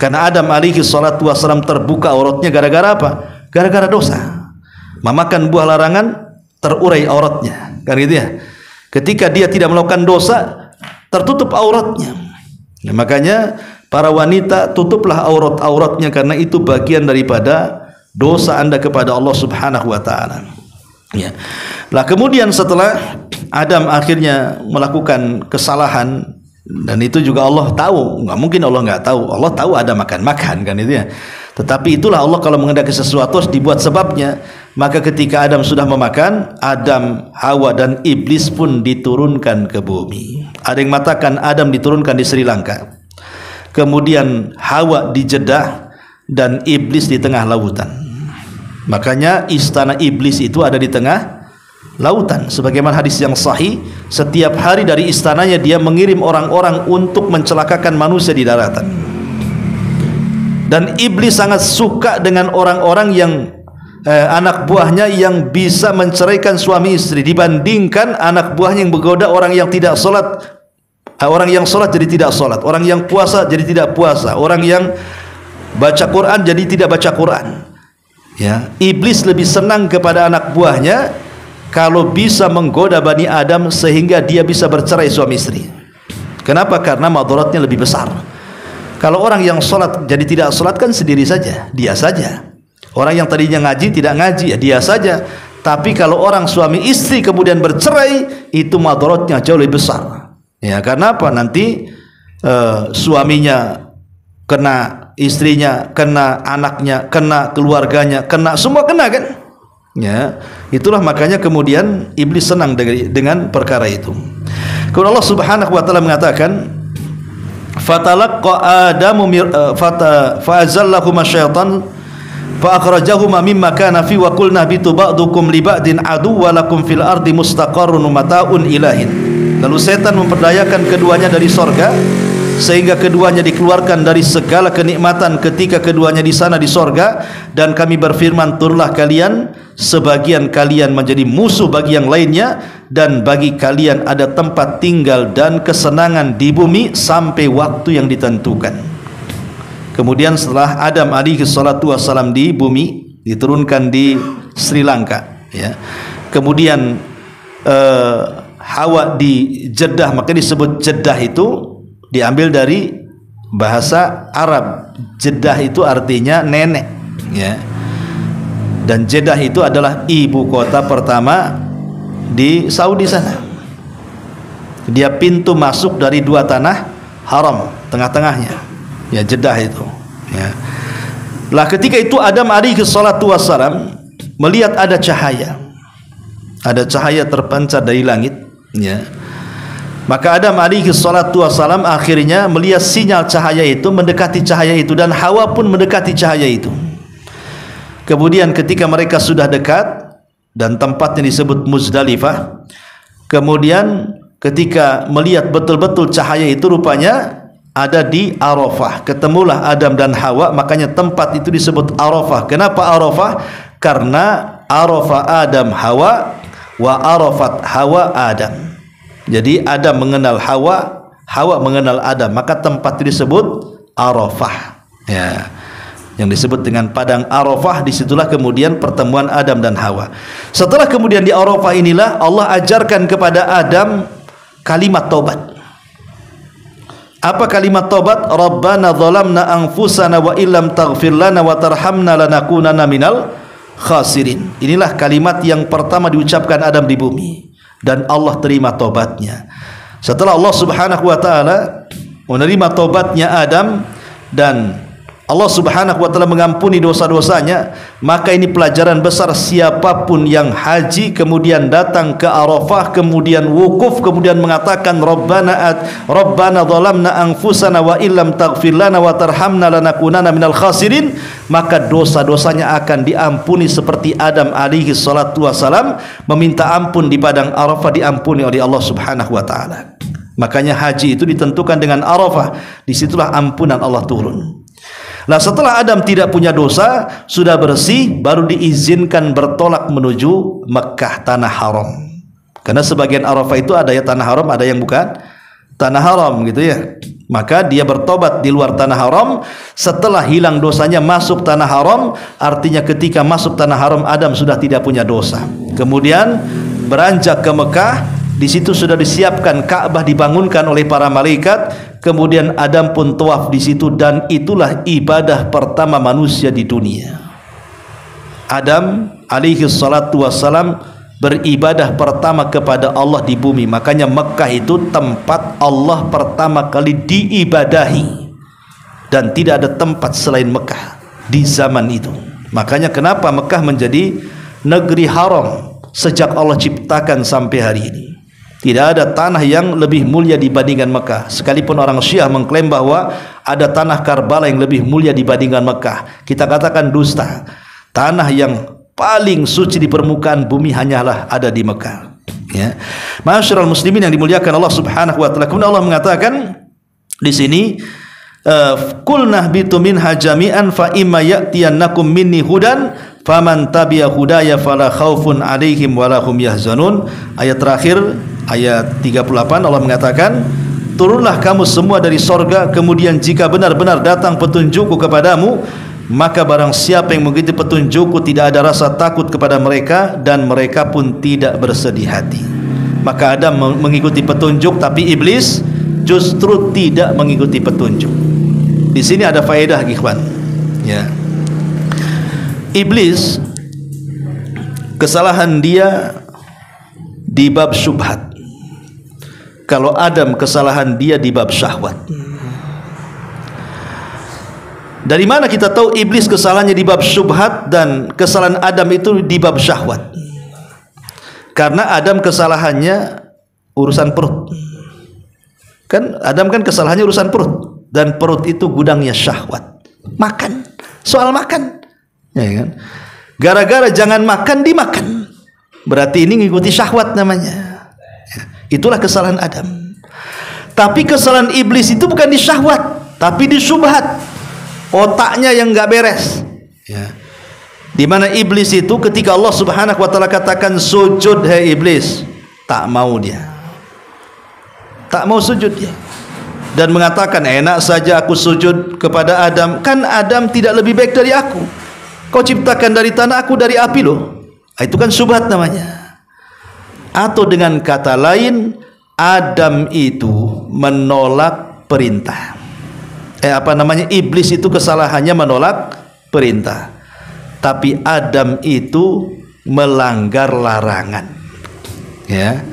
Karena Adam alaihi salatu wassalam terbuka auratnya gara-gara apa? Gara-gara dosa. Memakan buah larangan, terurai auratnya, kan gitu ya. Ketika dia tidak melakukan dosa, tertutup auratnya. Nah, makanya para wanita, tutuplah aurat-auratnya, karena itu bagian daripada dosa Anda kepada Allah Subhanahu wa taala. Ya. Lah kemudian setelah Adam akhirnya melakukan kesalahan, dan itu juga Allah tahu, nggak mungkin Allah nggak tahu. Allah tahu Adam makan kan itu ya. Tetapi itulah Allah kalau menghendaki sesuatu harus dibuat sebabnya. Maka ketika Adam sudah memakan, Adam, Hawa dan iblis pun diturunkan ke bumi. Ada yang mengatakan Adam diturunkan di Sri Lanka, kemudian Hawa di Jeddah, dan iblis di tengah lautan. Makanya istana iblis itu ada di tengah lautan. Sebagaimana hadis yang sahih, setiap hari dari istananya dia mengirim orang-orang untuk mencelakakan manusia di daratan. Dan iblis sangat suka dengan orang-orang yang anak buahnya yang bisa menceraikan suami istri dibandingkan anak buahnya yang menggoda orang yang tidak sholat, orang yang sholat jadi tidak sholat, orang yang puasa jadi tidak puasa, orang yang baca Quran jadi tidak baca Quran. Ya, iblis lebih senang kepada anak buahnya kalau bisa menggoda Bani Adam sehingga dia bisa bercerai suami istri. Kenapa? Karena madaratnya lebih besar. Kalau orang yang sholat jadi tidak sholat kan sendiri saja, dia saja. Orang yang tadinya ngaji tidak ngaji, ya dia saja. Tapi kalau orang suami istri kemudian bercerai, itu madaratnya jauh lebih besar. Ya, karena apa? Nanti suaminya kena, istrinya kena, anaknya kena, keluarganya kena, semua kena kan? Ya, itulah makanya kemudian iblis senang dengan perkara itu. Kemudian Allah Subhanahu wa taala mengatakan, "Fatalaqqa Adamu fa'azallahuma syaitan fa akhrajahuma mimma kana fi wa qulna bitu ba'dukum li ba'din aduwwa lakum fil ardi mustaqarrun mataun ilahin." Lalu setan memperdayakan keduanya dari sorga sehingga keduanya dikeluarkan dari segala kenikmatan ketika keduanya di sana di sorga, dan kami berfirman, turunlah kalian, sebagian kalian menjadi musuh bagi yang lainnya, dan bagi kalian ada tempat tinggal dan kesenangan di bumi sampai waktu yang ditentukan. Kemudian setelah Adam alaihi salatu wassalam di bumi, diturunkan di Sri Lanka, ya. Kemudian Hawa di Jeddah, maka disebut Jeddah itu diambil dari bahasa Arab. Jeddah itu artinya nenek, ya. Dan Jeddah itu adalah ibu kota pertama di Saudi sana. Dia pintu masuk dari dua tanah haram, tengah-tengahnya, ya, Jeddah itu, ya. Lah ketika itu Adam alaihi salatu wassalam melihat ada cahaya terpancar dari langit, ya. Maka Adam alaihi salatu wassalam akhirnya melihat sinyal cahaya itu, mendekati cahaya itu, dan Hawa pun mendekati cahaya itu. Kemudian ketika mereka sudah dekat dan tempatnya disebut Muzdalifah, kemudian ketika melihat betul-betul cahaya itu rupanya ada di Arafah, ketemulah Adam dan Hawa, makanya tempat itu disebut Arafah. Kenapa Arafah? Karena Arafah Adam Hawa wa Arafat Hawa Adam. Jadi Adam mengenal Hawa, Hawa mengenal Adam, maka tempat itu disebut Arafah, ya. Yang disebut dengan padang Arafah, disitulah kemudian pertemuan Adam dan Hawa. Setelah kemudian di Arafah inilah Allah ajarkan kepada Adam kalimat taubat. Apa kalimat taubat? Rabbana zalamna anfusana wa illam taghfir lana wa tarhamna lanakunanna minal khasirin. Inilah kalimat yang pertama diucapkan Adam di bumi, dan Allah terima taubatnya. Setelah Allah Subhanahu wa taala menerima taubatnya Adam dan Allah Subhanahu wa taala mengampuni dosa-dosanya, maka ini pelajaran besar, siapapun yang haji kemudian datang ke Arafah, kemudian wukuf, kemudian mengatakan Rabbana zalamna anfusana wa illam taghfir lana wa tarhamna lanakunanna minal khasirin, maka dosa-dosanya akan diampuni seperti Adam alaihi salatu wasalam meminta ampun di padang Arafah, diampuni oleh Allah Subhanahu wa taala. Makanya haji itu ditentukan dengan Arafah, disitulah ampunan Allah turun. Nah, setelah Adam tidak punya dosa, sudah bersih, baru diizinkan bertolak menuju Mekah, tanah haram. Karena sebagian Arafah itu ada ya tanah haram, ada yang bukan tanah haram, gitu ya. Maka dia bertobat di luar tanah haram. Setelah hilang dosanya masuk tanah haram, artinya ketika masuk tanah haram Adam sudah tidak punya dosa. Kemudian beranjak ke Mekah, di situ sudah disiapkan Ka'bah, dibangunkan oleh para malaikat. Kemudian Adam pun tawaf di situ, dan itulah ibadah pertama manusia di dunia. Adam alaihi salatu wassalam beribadah pertama kepada Allah di bumi. Makanya Mekah itu tempat Allah pertama kali diibadahi, dan tidak ada tempat selain Mekah di zaman itu. Makanya kenapa Mekah menjadi negeri haram sejak Allah ciptakan sampai hari ini. Tidak ada tanah yang lebih mulia dibandingkan Mekah. Sekalipun orang Syiah mengklaim bahwa ada tanah Karbala yang lebih mulia dibandingkan Mekah, kita katakan dusta. Tanah yang paling suci di permukaan bumi hanyalah ada di Mekah, ya. Ma'asyiral muslimin yang dimuliakan Allah Subhanahu wa taala. Kemudian Allah mengatakan di sini qulna bitu minha jami'an fa imma ya'tiyannakum minni hudan faman tabi'a hudaya fala khaufun 'alaihim wala hum yahzanun. Ayat terakhir, ayat 38, Allah mengatakan, turunlah kamu semua dari sorga, kemudian jika benar-benar datang petunjukku kepadamu, maka barang siapa yang mengikuti petunjukku tidak ada rasa takut kepada mereka dan mereka pun tidak bersedih hati. Maka Adam mengikuti petunjuk, tapi iblis justru tidak mengikuti petunjuk. Di sini ada faedah, ikhwan. Ya. Iblis, kesalahan dia di bab syubhat. Kalau Adam, kesalahan dia di bab syahwat. Dari mana kita tahu iblis kesalahannya di bab syubhat dan kesalahan Adam itu di bab syahwat? Karena Adam kesalahannya urusan perut. Kan Adam kan kesalahannya urusan perut, dan perut itu gudangnya syahwat. Makan, soal makan, ya kan? Gara-gara jangan makan dimakan, berarti ini ngikuti syahwat namanya. Itulah kesalahan Adam. Tapi kesalahan iblis itu bukan di syahwat, tapi di syubhat. Otaknya yang nggak beres. Ya. Di mana iblis itu ketika Allah Subhanahu wa taala katakan sujud hai iblis, tak mau dia. Tak mau sujud dia. Dan mengatakan, enak saja aku sujud kepada Adam, kan Adam tidak lebih baik dari aku. Kau ciptakan dari tanah, aku dari api loh. Itu kan syubhat namanya. Atau dengan kata lain, Adam itu menolak perintah. Iblis itu kesalahannya menolak perintah. Tapi Adam itu melanggar larangan. Ya.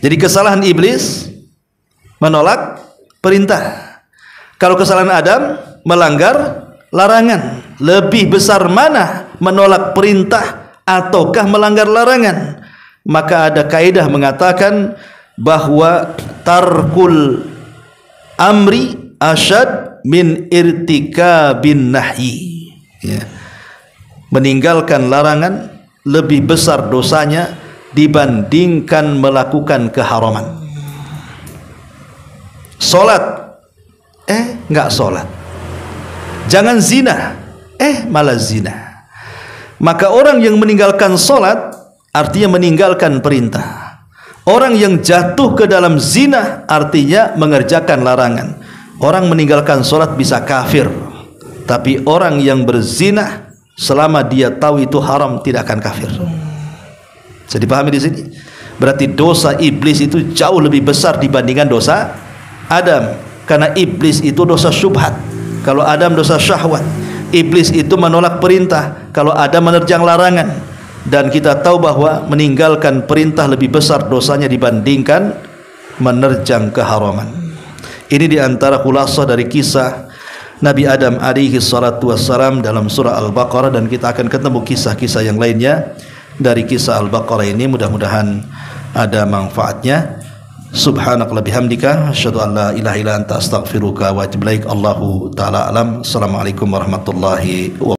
Jadi kesalahan iblis menolak perintah. Kalau kesalahan Adam melanggar larangan. Lebih besar mana menolak perintah ataukah melanggar larangan? Maka ada kaidah mengatakan bahwa tarkul amri asyad min irtikabin nahyi. Ya. Meninggalkan larangan lebih besar dosanya dibandingkan melakukan keharaman. Solat, nggak solat. Jangan zina, malah zina. Maka orang yang meninggalkan solat artinya meninggalkan perintah. Orang yang jatuh ke dalam zina artinya mengerjakan larangan. Orang meninggalkan solat bisa kafir, tapi orang yang berzina selama dia tahu itu haram tidak akan kafir. Bisa dipahami di sini? Berarti dosa iblis itu jauh lebih besar dibandingkan dosa Adam, karena iblis itu dosa syubhat. Kalau Adam dosa syahwat. Iblis itu menolak perintah, kalau Adam menerjang larangan. Dan kita tahu bahwa meninggalkan perintah lebih besar dosanya dibandingkan menerjang keharaman. Ini diantara khulasah dari kisah Nabi Adam alaihi salatu wassalam dalam surah Al-Baqarah, dan kita akan ketemu kisah-kisah yang lainnya dari kisah Al-Baqarah ini. Mudah-mudahan ada manfaatnya. Subhanakallahumma bihamdika asyhadu an la ilaha illa anta astaghfiruka wa atubu ilaik. Allahu taala alam. Assalamualaikum warahmatullahi wabarakatuh.